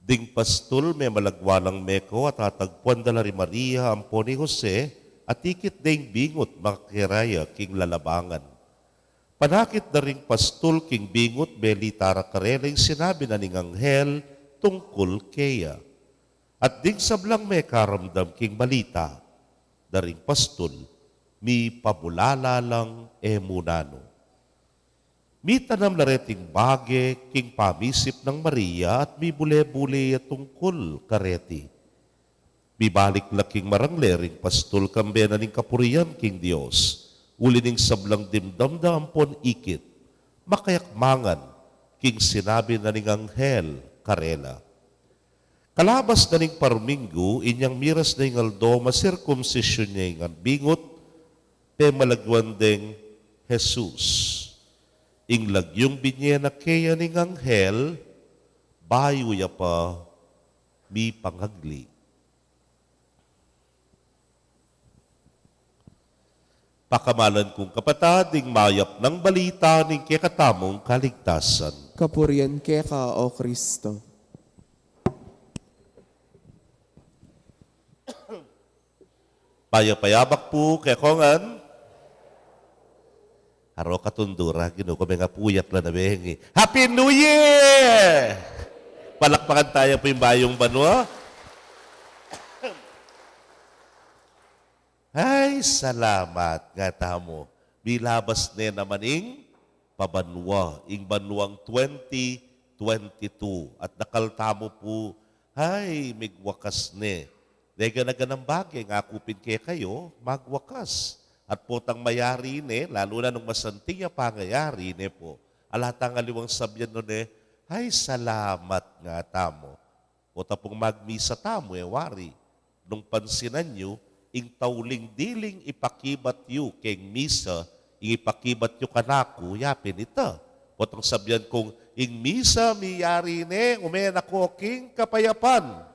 S5: Ding pastol may malagwalang meko at tatagpuan dala ri Maria ampo ni Jose at ikit ding bingot makakiraya king lalabangan. Panakit na ring pastol king bingot belitara kareling sinabi na ning anghel tungkol keya. At ding sablang may karamdam king balita, daring pastol, mi pabulala lang emunano. Mi tanam na reting bage, king pamisip ng Maria at mi bule-bule tungkol kareti. Mi balik la king maranglering pastol kambe na ning kapurian king Dios. Uli ning sablang dimdam da ampon ikit. Makayakmangan, king sinabi na ning anghel karela. Kalabas na ning parminggo, inyang miras na ing aldo, masirkumsisyon niya ing bingot, te malagwan ding Jesus. Ing lagyong binye na kaya ning anghel, bayo ya pa mi pangagli. Pakamalan kong kapatad, ing mayap ng balita ning kekatamong kaligtasan.
S3: Kapurian kaya ka, O Kristo.
S5: Payapayabak po kaya kongan. Haro katundura, Ginoo ko may nga puyat lang na bengi. Happy New Year! Palakpakan tayo po yung bayong banwa. Ay, salamat nga tamo. Bilabas na naman ing pabanwa, ing banwang 2022. At nakaltamo po, ay, migwakas ne. Dega na ganang bagay, nga kupin kaya kayo, magwakas. At potang mayari ne, lalo na nung masantiya pangayari ne po, alatang aliwang sabyan no ne, ay salamat nga tamo. O tapong magmisa tamo, wari. Nung pansinan nyo, ing tauling diling ipakibat yu keng misa, ing ipakibat yu kanaku, yapin ita. Potang sabyan kong, ing misa miyari ne, umenako king kapayapan.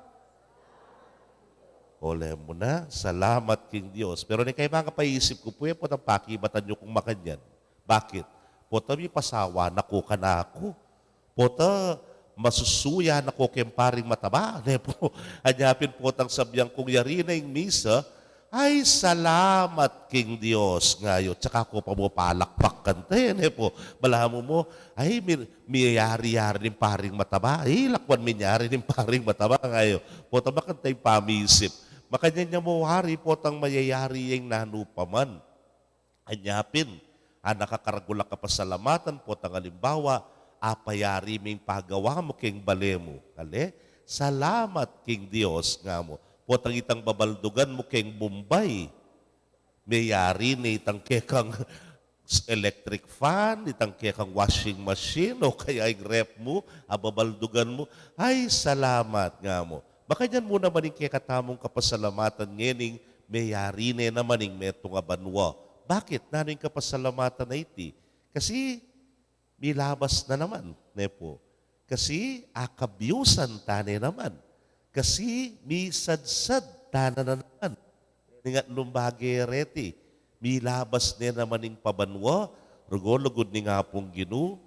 S5: Ole mo na, salamat king Diyos. Pero ni kayo mga kapaisip ko po, po ang pakibatan nyo kung makanyan. Bakit? Po mi pasawa na ko ka na ako. Po masusuya na ko kayong paring mataba. Ne po, anyapin po tang sabyang kung yari na yung misa, ay salamat king Diyos ngayon. Tsaka ko pa mo palakpak kante. Ne po, balahan mo, ay miyayari-yari ng paring mataba. Ay, lakwan minyari ng paring mataba ngayon. Po makantay pamisip. Makanya niya mo hari po tang mayayari yung nanupaman. Anyapin, nakakaragulak ka pasalamatan po tang alimbawa, apayari may pagawa mo king bale mo. Kale, salamat king Diyos nga mo. Po tang itang babaldugan mo king Bombay. Mayari ni itang kekang electric fan, itang kekang washing machine, o kaya yung rep mo, ababaldugan mo. Ay, salamat nga mo. Baka dyan mo naman yung kekatamong kapasalamatan ngening mayari na naman yung metong abanwa. Bakit? Nano yung kapasalamatan na iti? Kasi milabas na naman, nepo. Kasi akabyusan tane naman. Kasi misadsad tana na naman. Nga lumbagi reti. Milabas na naman yung pabanwa. Rugolugod ni nga pong ginu.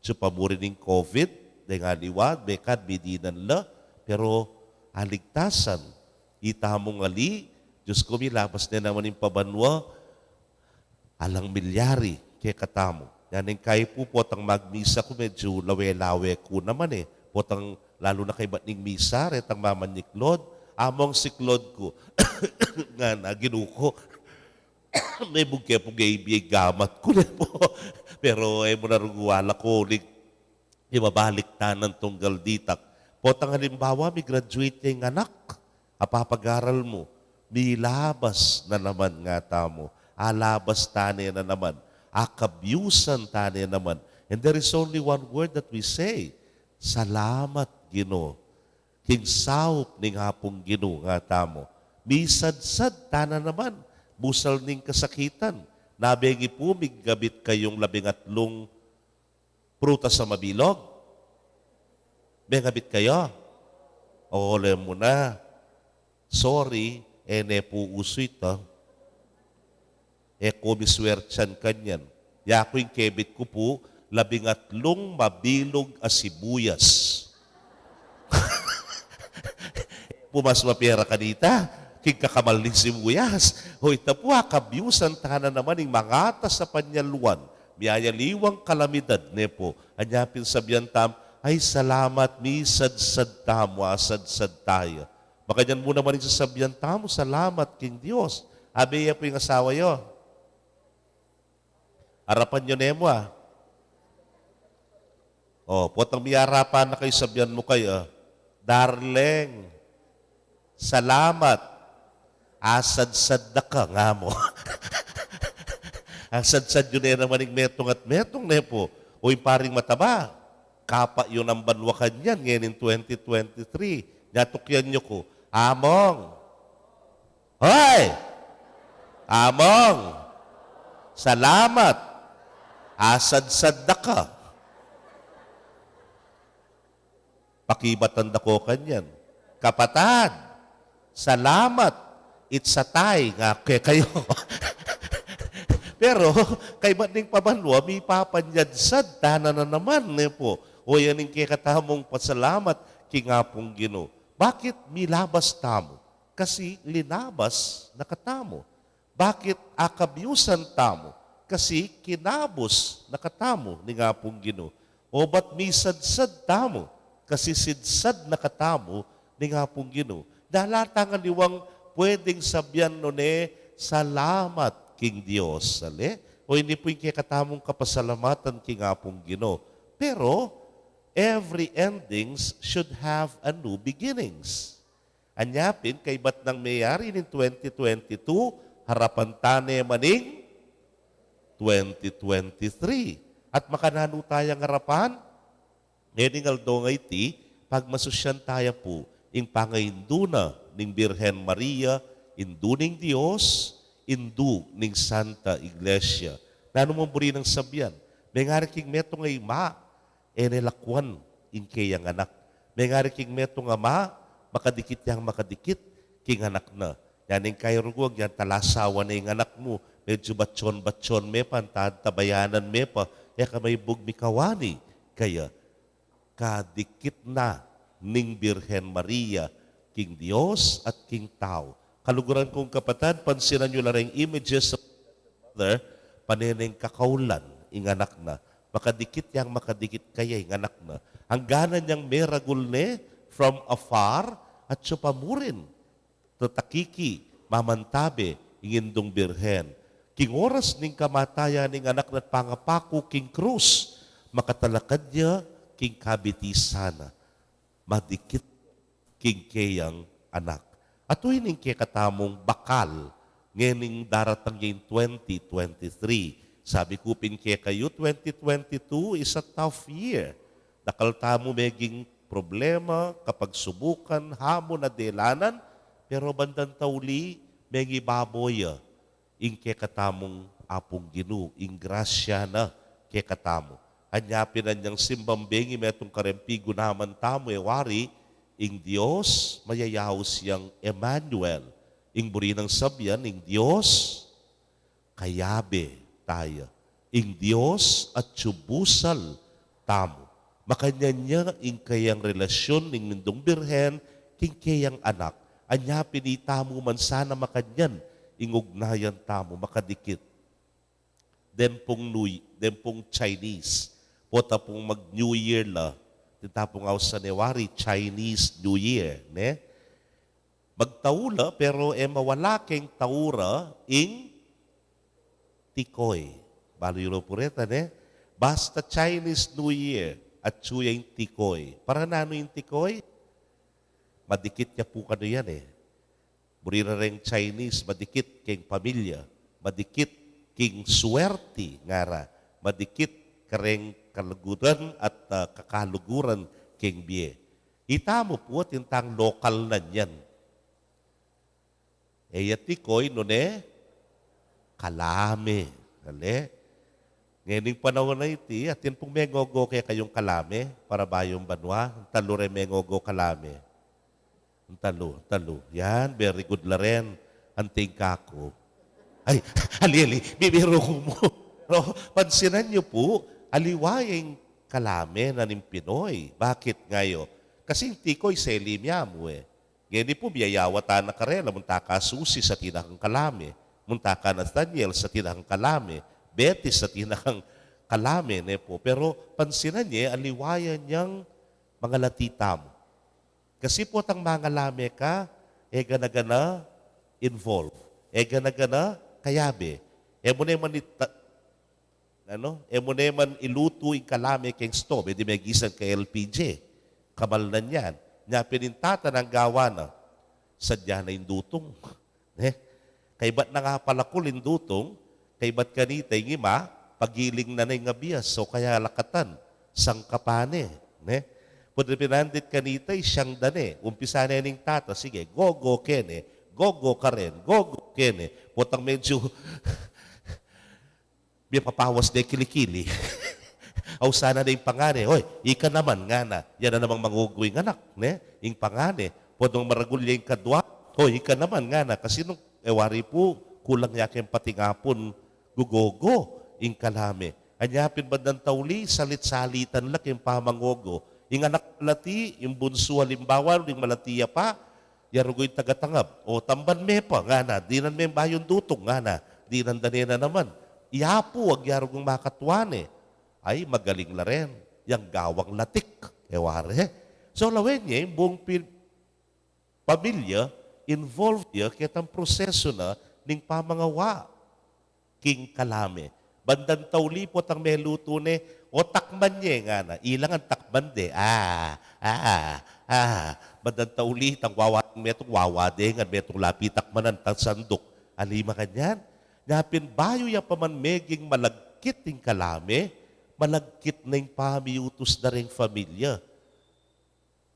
S5: Supamuri ng COVID. Dengan liwad, bekad, bidinan la. Pero aligtasan, itamong ali, Diyos ko, milabas na naman yung pabanwa, alang milyari, kaya katamo. Yan yung kay po, potang magmisa ko, medyo lawe-lawe ko naman Potang, lalo na kay batning misa, retang mamaniklod, among siklod ko, nga na, ginuko, may bugke po gaibiyay gamat ko na po. Pero mo naruguwala ko, ibabalik tanan tunggal ditak. Potang halimbawa, may graduate niya yung anak. Apapag-aral mo, milabas na naman nga tamo. Alabas tane na naman. akabyusan tani naman. And there is only one word that we say, salamat Ginoo. King saup ning hapong Ginoo nga tamo. Misadsad tana naman, busal ning kasakitan. Nabengi po, miggabit kayong 13 prutas sa mabilog. Bengabit kayo. O, alam mo na. Sorry, ene po uso ito. Komiswertsan kanyan. Yako yung kebit ko po, 13 mabilog a sibuyas. Pumas mapera kanita, king kakamal ng sibuyas. O ita po, kabyusan tahanan naman ng mga sa panyaluan. Miyayaliwang kalamidad, ne po. Anyapin sabihan tam, ay salamat, misadsad tamo, asadsad tayo. Baka yan muna man rin sasabihan tamo, salamat, King Diyos. Abiya po yung asawa yo. Harapan nyo nemo O, potang may harapan na kayo, sabihan mo kayo, darling, salamat, asadsad na ka nga mo. Asadsad yun naman yung metong at metong nepo. O yung paring mataba, kapa yun ang banwakan yan ngayon in 2023. Natukyan nyo ko, Among! Hoy! Among! Salamat! Asadsad na ka. Pakibatan da ko kanyan. Kapatad, salamat, itsatay nga kayo. Pero, kay bating pabanwa, may papanyadsad, tana na naman, ne po. O yan yung kikatamong pasalamat, kingapong Ginoo. Bakit milabas tamo? Kasi linabas nakatamo. Bakit akabyusan tamo? Kasi kinabos nakatamo ni ngapong Ginoo. O ba't misadsad tamo? Kasi sidsad nakatamo ni ngapong Ginoo. Dalatangan liwang pwedeng sabyan no ne, salamat King Dios. Ale? O hindi po yung kikatamong kapasalamatan king ngapong Ginoo. Pero, every endings should have a new beginnings. Anyapin, kay ba't nang mayari ng 2022, harapan tane maning 2023. At makanano tayong harapan, ngayon aldong iti, pag masusyan tayo po, ing pangainduna ning Birhen Maria, indu ning Dios, indu ning Santa Iglesia. Nano mo buri ng sabyan, may ngariking meto ngay ma, enelakwan in kayang anak. May ngariking meto nga ma, makadikit yang makadikit, king anak na. Yan yung kayo rugwag, yan talasawa na yung anak mo. Medyo batson me pa, tabayanan me pa, kamay bugmi kawani. Kaya, kadikit na ning Birhen Maria, King Dios at King Tao. Kaluguran kong kapatid, pansinan nyo lang yung images of mother, paneneng kakaulan, ing anak na. Makadikit yang makadikit kaya ing anak na. Hangganan niyang meragul ne, from afar, at supamurin. Tatakiki, mamantabe, ingindong Birhen. King oras ning kamatayan ning anak na pangapako, King Cruz, makatalakad niya, King kabitisana. Madikit, King kayang anak. At ning kekatamong bakal, ngayon daratang yung 2023. Sabi ko, pinke kayo, 2022 is a tough year. Nakaltamo meging problema, kapag subukan, hamon na delanan, pero bandang tauli, megi baboya, ing kekatamong apong Ginoo, ing grasya na kekatamo. Anyapin na niyang simbambengi metong karempigo naman tamo wari, ing Diyos, mayayaw siyang Emmanuel. Ing buri ng sabyan, ing Diyos, kayabe tayo. Ing Diyos at subusal tamo. Makanya niya ing kayang relasyon ning nindong Birhen, king kayang anak. Anya pinitamo man sana makanyan, ing ugnayan tamo, makadikit. Then pong Chinese, pota pong mag-New Year la, titapong ako sa Newari, Chinese New Year, ne? Magtaula, pero mawala keng taura ing tikoy. Balo yun po reta, ne? Basta Chinese New Year at suya yung tikoy. Para nano yung tikoy? Madikit niya po kano yan eh. Burira rin Chinese, madikit keng pamilya. Madikit king swerte nga ra, madikit kareng kaluguran at kakaluguran king biye. Ita mo po tintang lokal na yan. Eyati ko'y nune, kalame. Kale. Ngayon panahon na iti, atin pong mengogo kaya kayong kalame, para bayong banwa, talo rin mengogo kalame. Talo. Yan, very good la rin. Anting kako. Ay, ali, bibiro ko mo. Pero pansinan niyo po, aliwayang kalame na ning Pinoy. Bakit ngayon? Kasi hindi ko'y selim mo eh. Ngayon po, biyayawa na karela, munta ka susi sa tinakang kalame, munta ka Nathaniel sa tinakang kalame, Betis sa tinakang kalame. Po. Pero pansinan niya, aliwayan niyang mga latita mo. Kasi po tang mga lame ka, gana-gana involve. Gana-gana kayabe. Mo naman iluto yung kalame keng stove, di may gisan kay LPG. Kamal na yan. Nya pinintata ng gawa na, sadya na yung dutong. Kay ba't na nga pala kulin dutong, kay ba't kanita yung ima, pagiling na yung abiyas, so kaya lakatan, sangkapane. Pwede pinandit kanita, siyang dane, umpisa na yung tata, sige, go kene, go ka rin, go kene. Putang medyo, may papawas na yung kilikili. Aw sana na yung pangane. Hoy, ika naman nga na. Yan na namang manguguing anak. Yung pangane. Pwedeng maragulya yung kadwa. Hoy, ika naman nga na. Kasi nung ewari po, kulang yakin pati ngapon gugogo yung kalame. Anyapin ba ng tauli, salit-salitan lang yung pamangogo. Yung anak malati, yung bunso halimbawa, yung malatiya pa, yarugoy tagatangab. O tamban me pa, nga na. Di nan me bayon dutong, nga na. Di nan danena naman. Iyapo, wag yarugong makatuan ay magaling la rin. Yang gawang latik. Eware. So, lawin niya, yung buong pamilya, involved niya, kitang proseso na ning pamangawa. King kalame. Bandang taulipot ang may luto ni, o takman niya nga na. Ilang ang takman de. Bandang taulit ang metong wawade, nga metong lapitak manan, tang sandok. Alima kanyan. Napin bayo ya paman meging malagkit ting kalame, malagkit na yung pamiutos na rin familia.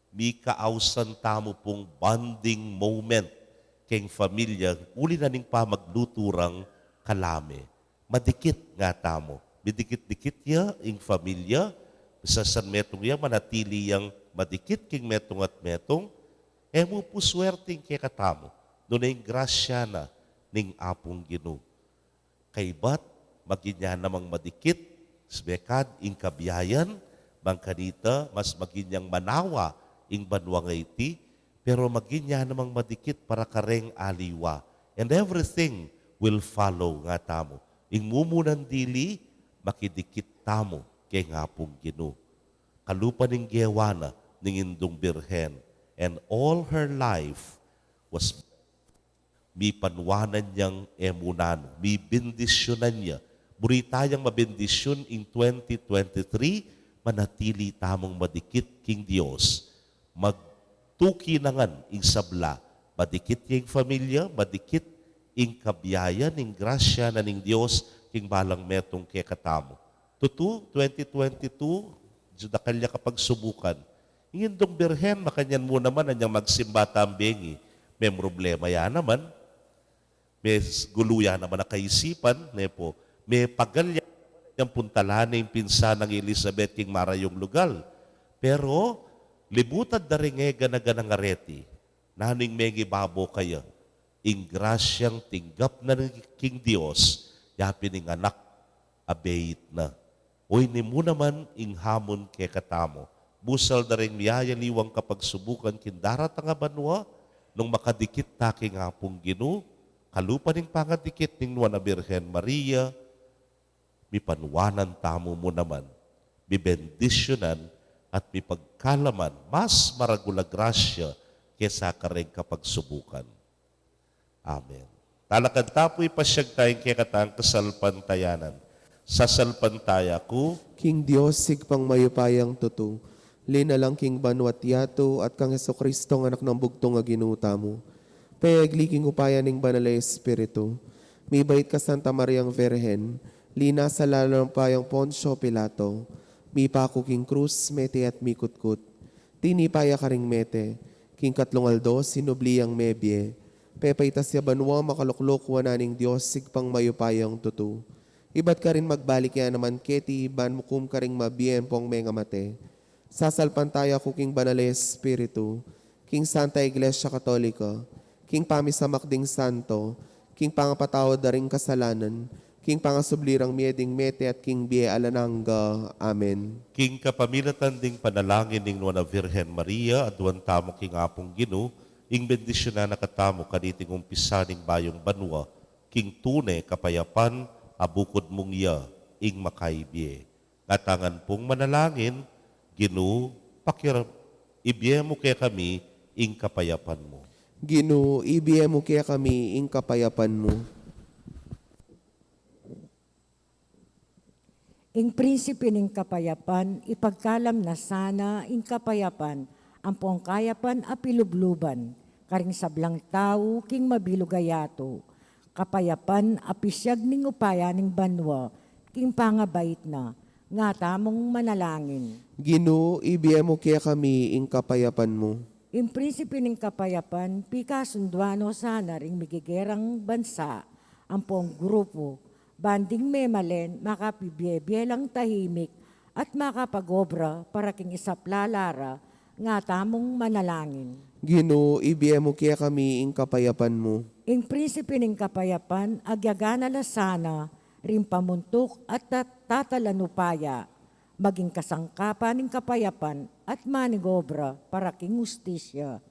S5: May kaawsan tamo pong bonding moment keng familia, uli na ning pamagluturang kalame. Madikit nga tamo. Bidikit-dikit ya yung familia, sa san metong ya, manatili yang madikit king metong at metong, mo po swerting kaya katamo. Doon na yung grasya na ning apong Ginoo. Kay ba't maginya namang madikit, Sbekad, ing kabiyayan, bang kanita, mas maginyang manawa, ing banwang iti, pero maginya namang madikit para kareng aliwa. And everything will follow nga tamo. Ing mumunan dili, makidikit tamo, kay ngapong Ginoo. Kalupa ning gewana, ning indong birhen, and all her life was mi panwanan niyang emunano, mi bendisyonan niya. Buritayang mabendisyon in 2023, manatili tamong madikit king Dios. Magtuki nangan ing sabla, madikit yung familia, madikit ing kabiyayan, ing grasya na ning Dios, king balang metong kay katamo. Tutu, 2022, juda kalya kapag subukan. Ingindong birhen, makanyan mo naman, anyang magsimba tambengi. May problema yan naman. May guluya naman na kaisipan, nepo. May pagalya yung puntalan yung pinsan ng Elizabeth king Marayong lugal. Pero, libutad na rin gana-ganang areti. Naning may babo kayo. Ing grasyang tinggap na ng king Dios, yapin ng anak, abeit na. Uy, ni mo naman ing hamon kay katamo. Busal na rin miyayaliwang kapag subukan kindarat ang abanwa, nung makadikit taking hapong Ginoo, kalupa ning pangadikit ning Nuana Birhen Maria, mi panwanan tamo mo naman, mi bendisyonan at mi pagkalaman, mas maragula grasya kesa kareng kapag subukan. Amen. Talakad tapo'y pasyag tayong kikatang kasalpantayanan. Sasalpantaya ko,
S3: King Dios, sigpang mayupayang tuto, linalang king banwat yato at kang Jesucristo ng anak ng bugtong nga ginuta mo. Pegli king upayan ning banal na Espiritu, Mibait ka Santa Mariang Virhen, lina sa lalampayang Ponsyo Pilato, mi pako king krus, mete at mikutkut. Tinipaya ka ring mete, king katlungaldo, sinubliyang mebye, pepaitas ya banwa makaluklok wananing Diyos, sigpang mayupayang tutu. Ibat ka rin magbalik yan naman keti, ban mukum ka ring mabien pong may ngamate. Sasalpan tayo ako king Banal Espiritu, king Santa Iglesia Katolika, king pamisamakding santo, king pangapatawad da ring kasalanan, king pangasublirang mieding mete at king bie alananga. Amen.
S5: King kapamilatan ding panalangin ning Nuana Virgen Maria, aduan tamo king apong Gino, ing bendisyon na nakatamo kaniting umpisa ning bayong banwa, king tune kapayapan, abukod mong ya, ing makaibye. Natangan pong manalangin, Gino, ibye mo kaya kami, ing kapayapan mo.
S3: Ginoo, ibiye mo kaya kami ing kapayapan mo.
S4: Ing prinsipe ning kapayapan, ipagkalam na sana ing kapayapan, ang kayapan a pilubluban, karing sablang tao king mabilugayato, kapayapan a pisyag ning upaya ning banwa, king pangabait na, nga tamong manalangin.
S3: Ginoo, ibiye mo kaya kami ing kapayapan mo.
S4: Ing prinsipe ning kapayapan, pikasundwano sana ring migigerang bansa, ang grupo, banding memalen, makapibyebelang tahimik, at makapagobra para king isaplalara, nga tamong manalangin.
S3: Ginoo, ibiye mo kaya kami ing kapayapan mo.
S4: Ing prinsipe ning kapayapan, agyagana la sana, ring pamuntok at tatalanupaya, maging kasangkapan ng kapayapan at manigobra para king ustisya,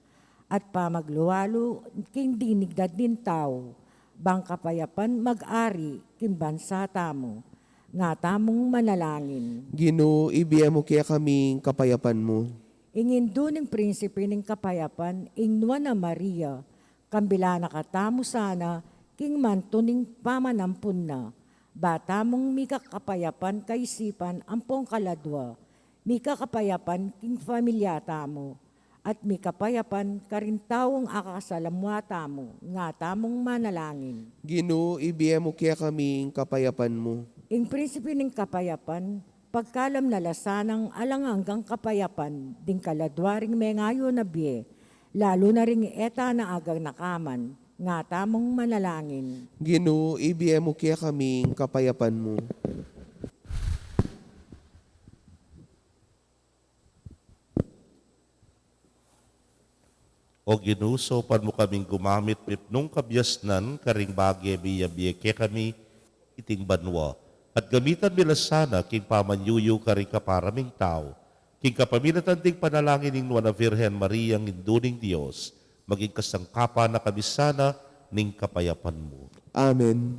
S4: at pamagluwalo king dinigdad din tao, bang kapayapan mag-ari king bansa tamo, nga tamong manalangin.
S3: Ginoo, ibiye mo kaya kami ing kapayapan mo.
S4: Ingin doon ng prinsipe ng kapayapan, ing Nuana Maria, kambila nakatamo sana, king mantuning pamanampun na, bata mong mika kapayapan kaisipan ampong kaladwa, mika kapayapan king familyata mo, at mika kapayapan karin tawong akasalamwata mo, nga tamong manalangin.
S3: Ginoo, ibiye mo kaya kami ing kapayapan mo.
S4: Ing prinsipe ng kapayapan, pagkalam na lasanang alanganggang kapayapan, ding kaladwaring mengayo na biye, lalo na ring eta na agang nakaman, nga tamong manalangin.
S3: Ginoo, ibiye mo kaya kami ing kapayapan mo.
S5: O ginusopan mo kaming gumamit nung kabyasnan, karing bagye biya kaya kami iting banwa. At gamitan nila sana king pamanyuyo karing kaparaming tao, king kapamilatan ding panalangin ning Nuana Virgen Maria ng induning Diyos, maging kasangkapan na kami sana ning kapayapan mo.
S3: Amen.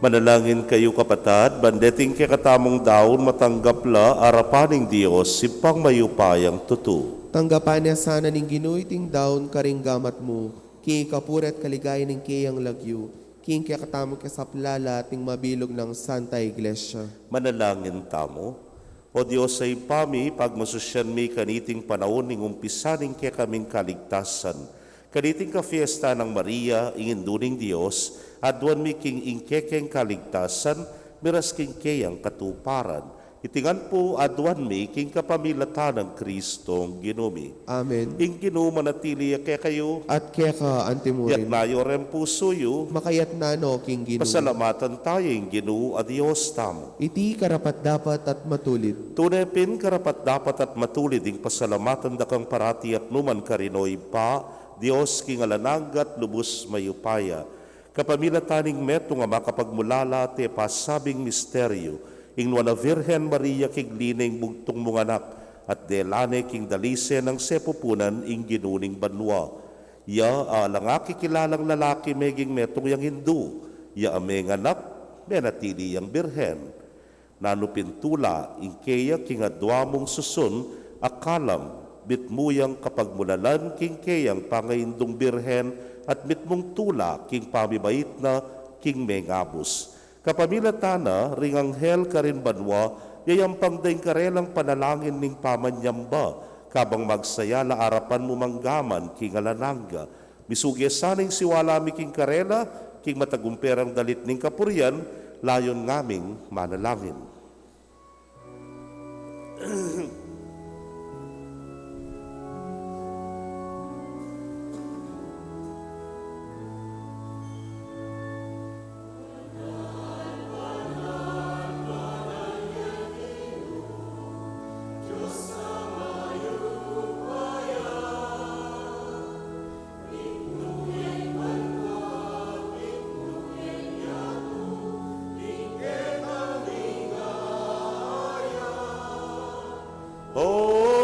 S5: Manalangin kayo kapatad, bandeting kay katamong daon matanggapla arapaning Dios sipang mayupayang tutu.
S3: Tanggapan niya sana ning ginuiting daon karing gamat mo, king kapuret kaligaya ning kiyang lagyo, king kaya katamong kasaplala ting mabilog ng Santa Iglesia.
S5: Manalangin tamo. O Diyos ay pami, pagmasusyan mi kaniting panahon ning umpisaning kaya kaming kaligtasan. Kaniting ka fiesta ng Maria, inginduning Diyos, adwan mi king ingkekeng kaligtasan, miras king kayang katuparan. Itingan po adwan mi king kapamilatan ng Kristong ginumi.
S3: Amen.
S5: Ing ginuma natili kaya kayo,
S3: At kaya ka
S5: yak
S3: antimurin,
S5: nayo rin pusoyo,
S3: makayat na no king ginu.
S5: pasalamatan tayo ing ginu a Diyos tamo.
S3: Iti karapat dapat at matulid.
S5: Tunay pin karapat dapat at matulid ing pasalamatan dakang parati at numan karinoy pa, Diyos king alananggat lubos mayupaya. Kapamilataning meto nga makapagmulala te pasabing misteryo, ing na Virhen Maria kiglineng bugtong mong anak, at delane king dalise ng sepupunan ing ginuning banwa. Ya alangaki kilalang lalaki meging metong yang Hindu, ya ameng anak, menatili yang Birhen. Nanupintula ing keya king adwa mong susun, akalam, bitmuyang kapagmulalan king keyang pangayindong Birhen, at mitmong tula king pamibait na king mengabus. Kapamilatana, ring anghel karin banwa, yayampang daing karelang panalangin ning pamanyamba, kabang magsaya la arapan mo manggaman king alananga. Misugyasaning siwala mi king karela, king matagumperang dalit ning kapuryan, layon ngaming manalangin.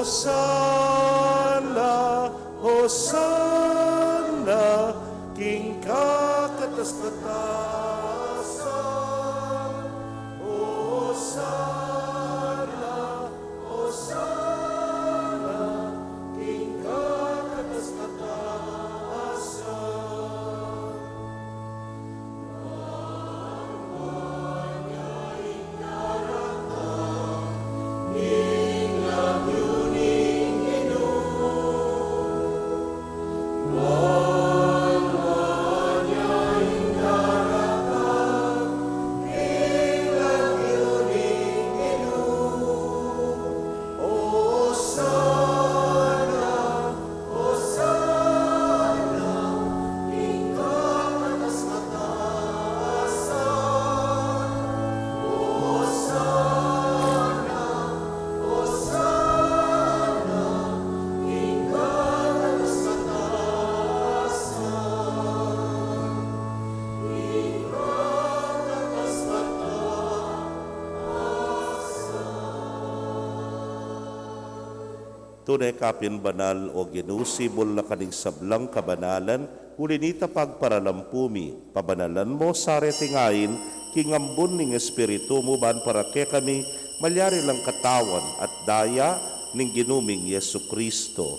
S5: Hosanna, Hosanna, king kakatastasan. Hosanna, Hosanna, king kakatastasan. Tunay kapin banal o ginusibol na kaning sablang kabanalan, ulinita pagparalampumi, pabanalan mo sa retingain, kingambun ning espiritu mo ban para ke kami, malyari lang katawan at daya ning ginuming Yesu Kristo.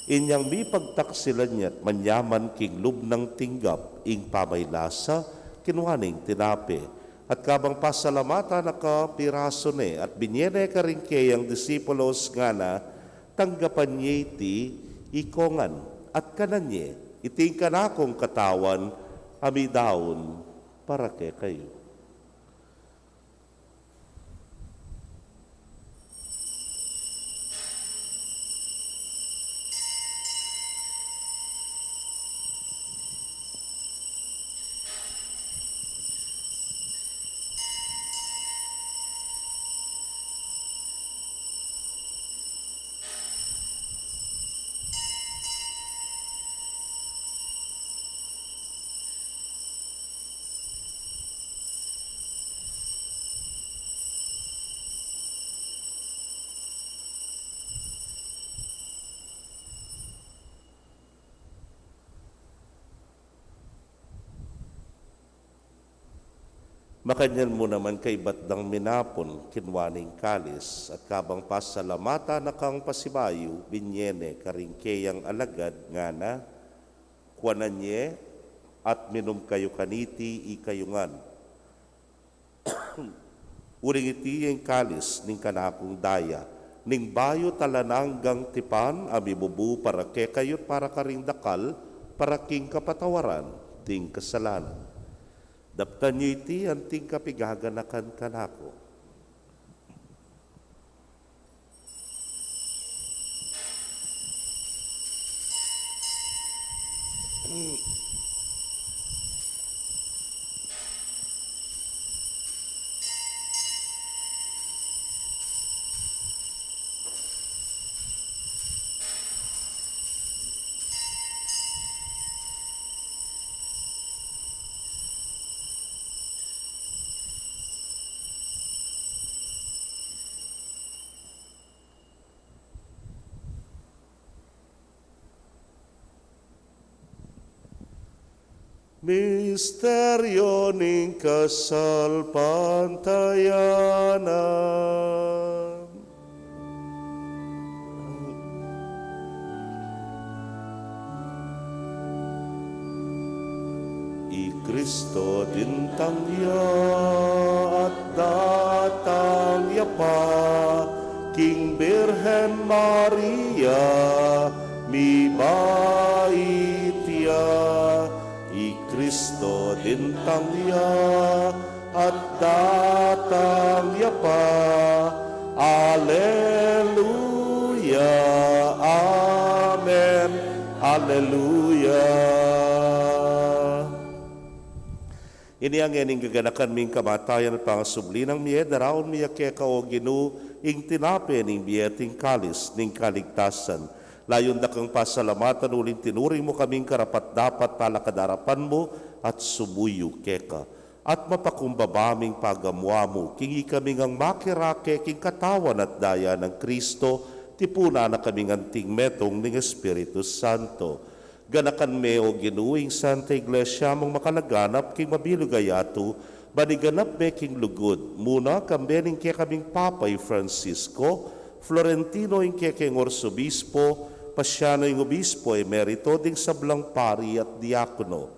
S5: Inyang mi pagtaksilan niya't manyaman king lubnang tinggap, ing pamaylasa, kinuhaning tinape. At kabang pasalamata na ka piraso ne, at binyene ka rin kayang disipulos nga na, tanggapan niya iti ikongan at kananye iting kanakong katawan amidaon para ke kayo. Makanyan mo naman kay batdang minapon, kinwaning kalis, at kabang pasalamata na kang pasibayo, binyene, karingkeyang alagad, nga na, kuananye, at minum kayo kaniti, ikayungan. Uring iti yung kalis, ning kanakong daya, ning bayo talananggang tipan, amibubu para ke kayot para karingdakal, para king kapatawaran, ting kasalanan. Daptan niyo iti anting kapigaganakan kanako. Misteryo ning kasalpantayanan. I Kristo dintang ya at datang ya pa, King Birhen Maria, mi baitia, I Kristo dintang ya at datang ya pa. Alleluia, amen, alleluia. Ini ang ining gaganakan ming kamatayan at pangasubli ng miye, daraon miya kaya ka o ginu, ing tinape ning biyeting kalis, ning kaligtasan. Layon da kang pasalamatan uling tinuring mo kaming karapat dapat talakadarapan mo at sumuyo keka. At mapakumbabaming pagamwa mo, kingi kaming ang makirake king katawan at daya ng Kristo, tipuna na kaming anting metong ning Espiritu Santo. Ganakan me o ginuing Santa Iglesia mong makalaganap king mabilugayatu, baniganap me king lugod. Muna kambening kaya kaming Papay Francisco, Florentino ing kaya king Orsobispo, Pasyano ing Obispo Emerito ding sablang pari at diakono.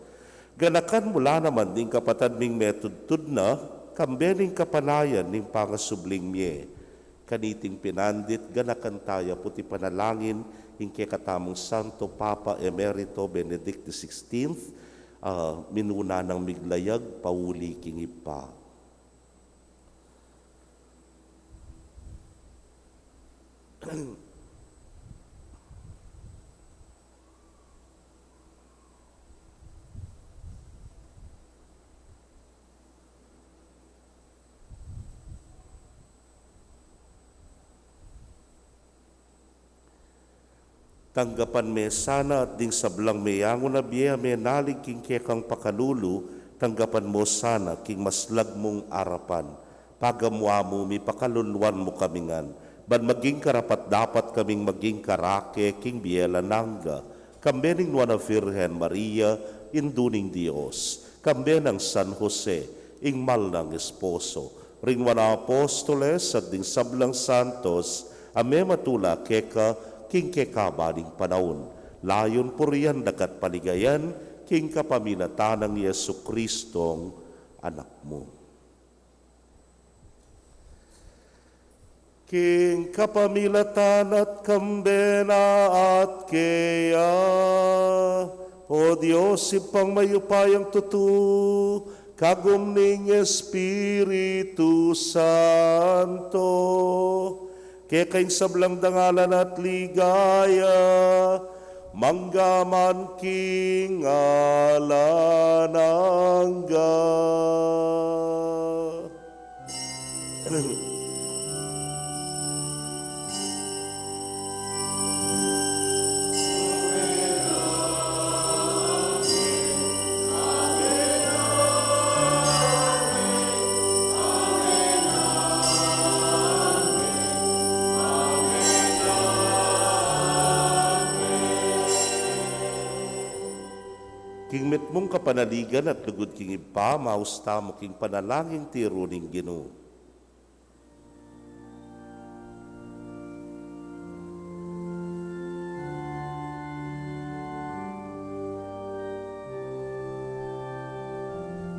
S5: Ganakan mula naman ding kapatad ming metudtud na, kambening kapanayan ning pangasubling miye. Kaniting pinandit, ganakan tayo puti panalangin, ingke katamong Santo Papa Emerito Benedict XVI, minuna ng miglayag, pauli kingipa. Tanggapan me sana at ding sablang meyango na biya me nalig king kekang pakanulu, tanggapan mo sana king maslag mong arapan. Pagamwa mo mi pakaluluan mo kamingan, ban maging karapat dapat kaming maging karake king biela nangga. Kambening nuana Virgen Maria, induning Dios. Kambenang San Jose, ing mal ng esposo. Rinwana apostoles at ding sablang santos, ame matula keka, king kekabaning panahon. Layon puriyan dakat paligayan, king kapaminatan ng Yesu Kristong anak mo. King kapamilatan at kambena at kaya, o Diyos, ipang mayupayang tutu, kagum ning Espiritu Santo, kaya kaing sablang dangalan at ligaya, manggaman king alanangga. King met mong mapanaligan at lugod king ipa, mausta mo king panalangin tiro ning Ginoo.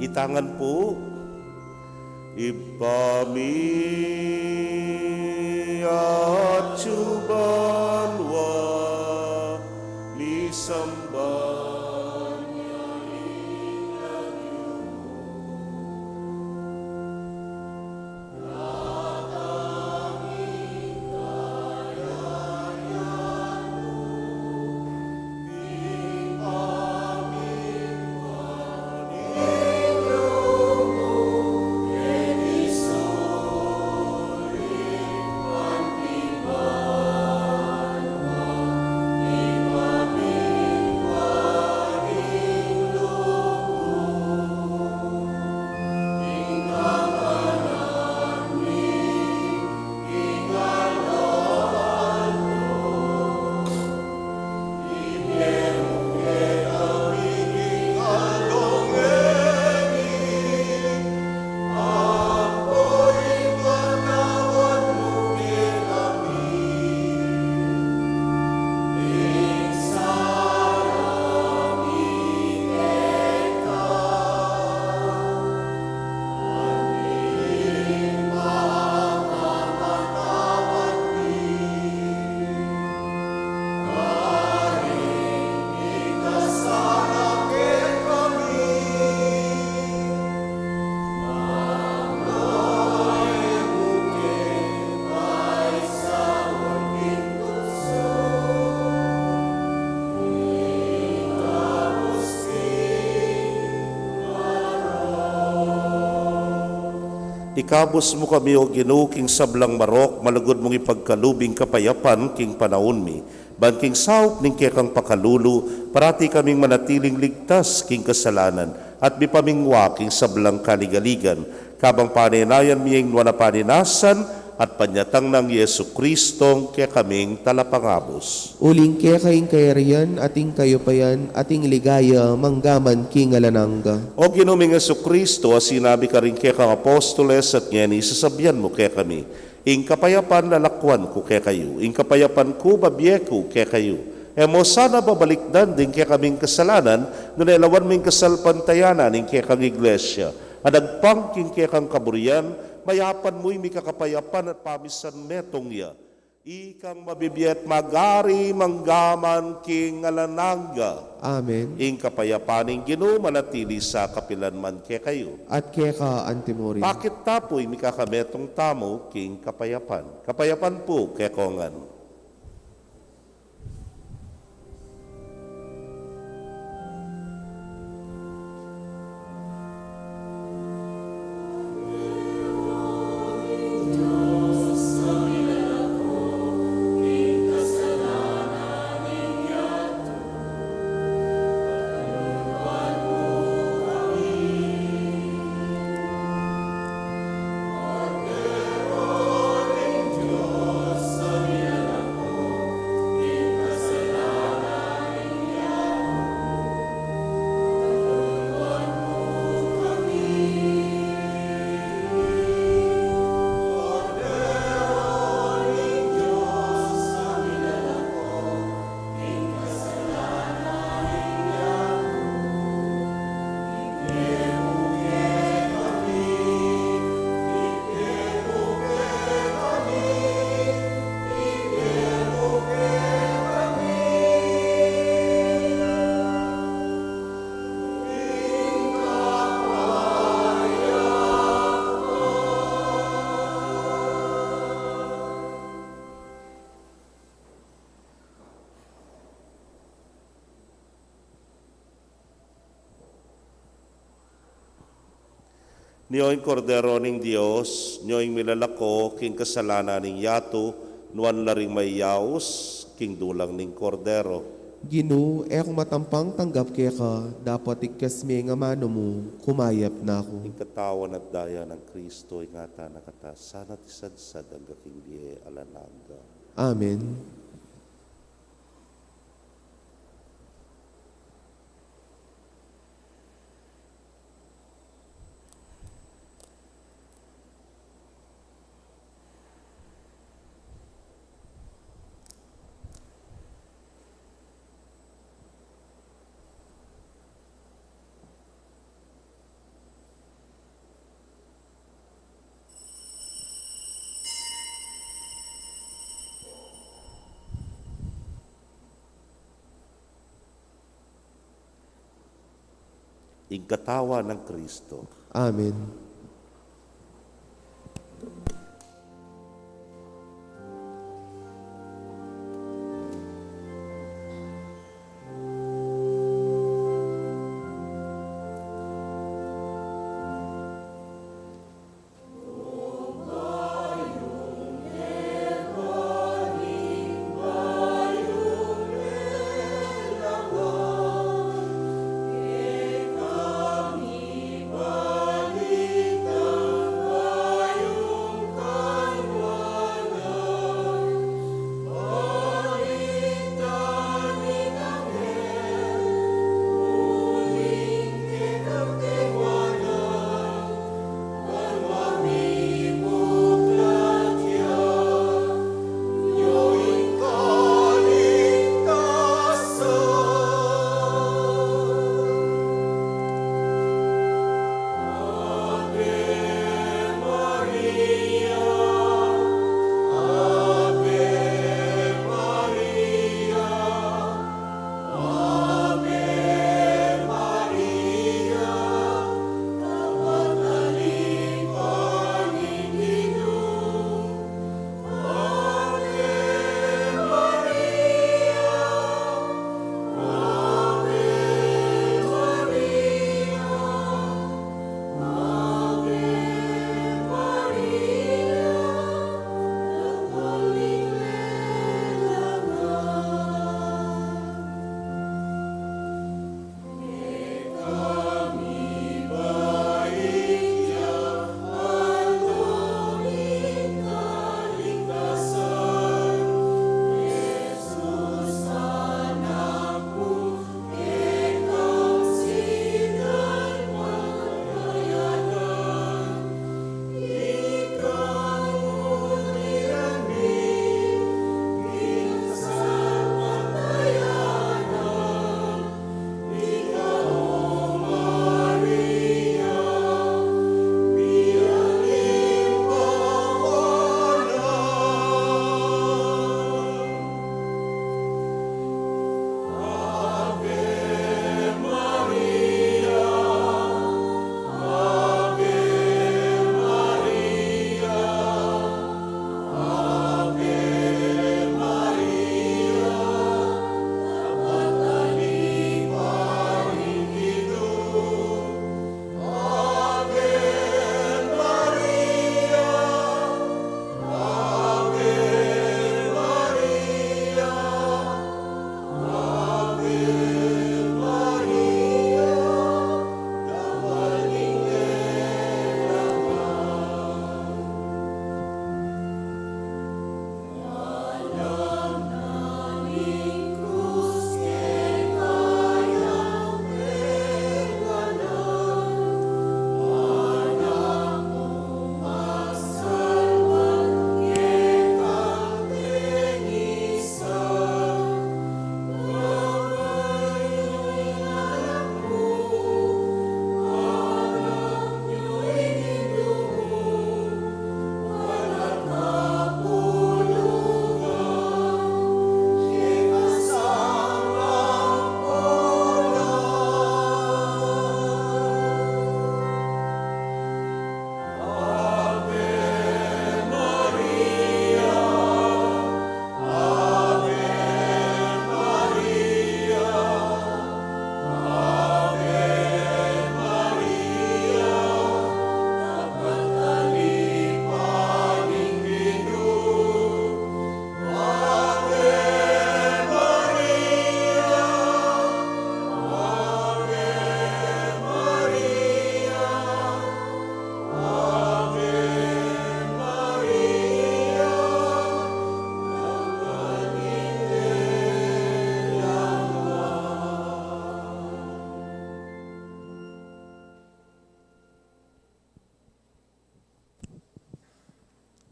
S5: Itangan po, Ipami at Chubanwa ni Samban. Ikabos mo kami o Ginoo king sablang marok, malugod mong ipagkalubing kapayapan king panahon mi. Ban king saup ning kekang pakalulu, parati kaming manatiling ligtas king kasalanan, at bipamingwa king sablang kaligaligan. Kabang paninayan miyeng nuwa na paninasan, at panyatang ng Yesu Kristong kaya kaming talapangabos.
S3: Uling kaya kaing kayarian, ating kayopayan, ating ligaya, manggaman king alanangga.
S5: O Ginoong Yesu Kristo, sinabi ka rin kaya kang apostoles at ngayon isasabihan mo kaya kami, ing kapayapan lalakwan ko kaya kayo, ing kapayapan ko babiyeko kaya kayo. E mo sana babalikdan din kaya kaming kasalanan, nunelawan ming kasalpantayanan ing kaya kang iglesia, adagpang kaya kang kaburian, mayapan mo'y may kakapayapan at pamisan metong ya. Ikang mabibiyat magari manggaman king alanangga.
S3: Amen.
S5: Ing kapayapaning Ginoo manatili sa kapilanman kaya kayo.
S3: At kaya ka antimori.
S5: Bakit tapoy may kakametong tamo king kapayapan? Kapayapan po kaya kongan. Niyo'y kordero ning Dios, niyo'y milalako, king kasalanan ning yato, nuan laring may yaos, king dulang ning kordero.
S3: Ginoo, kung matampang tanggap kaya ka, dapat ikas mi nga mano mo, kumayap na ako.
S5: Ing katawan at daya ng Kristo, ingata nakata, sana tisadsad ang aking biye alanaga.
S3: Amen.
S5: ing katawa ng Kristo.
S3: Amen.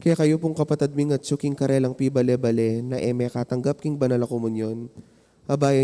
S3: Kaya kayo pong kapatad ming at suking karelang pi bale-bale na eme katanggap king banal na komunyon, abayan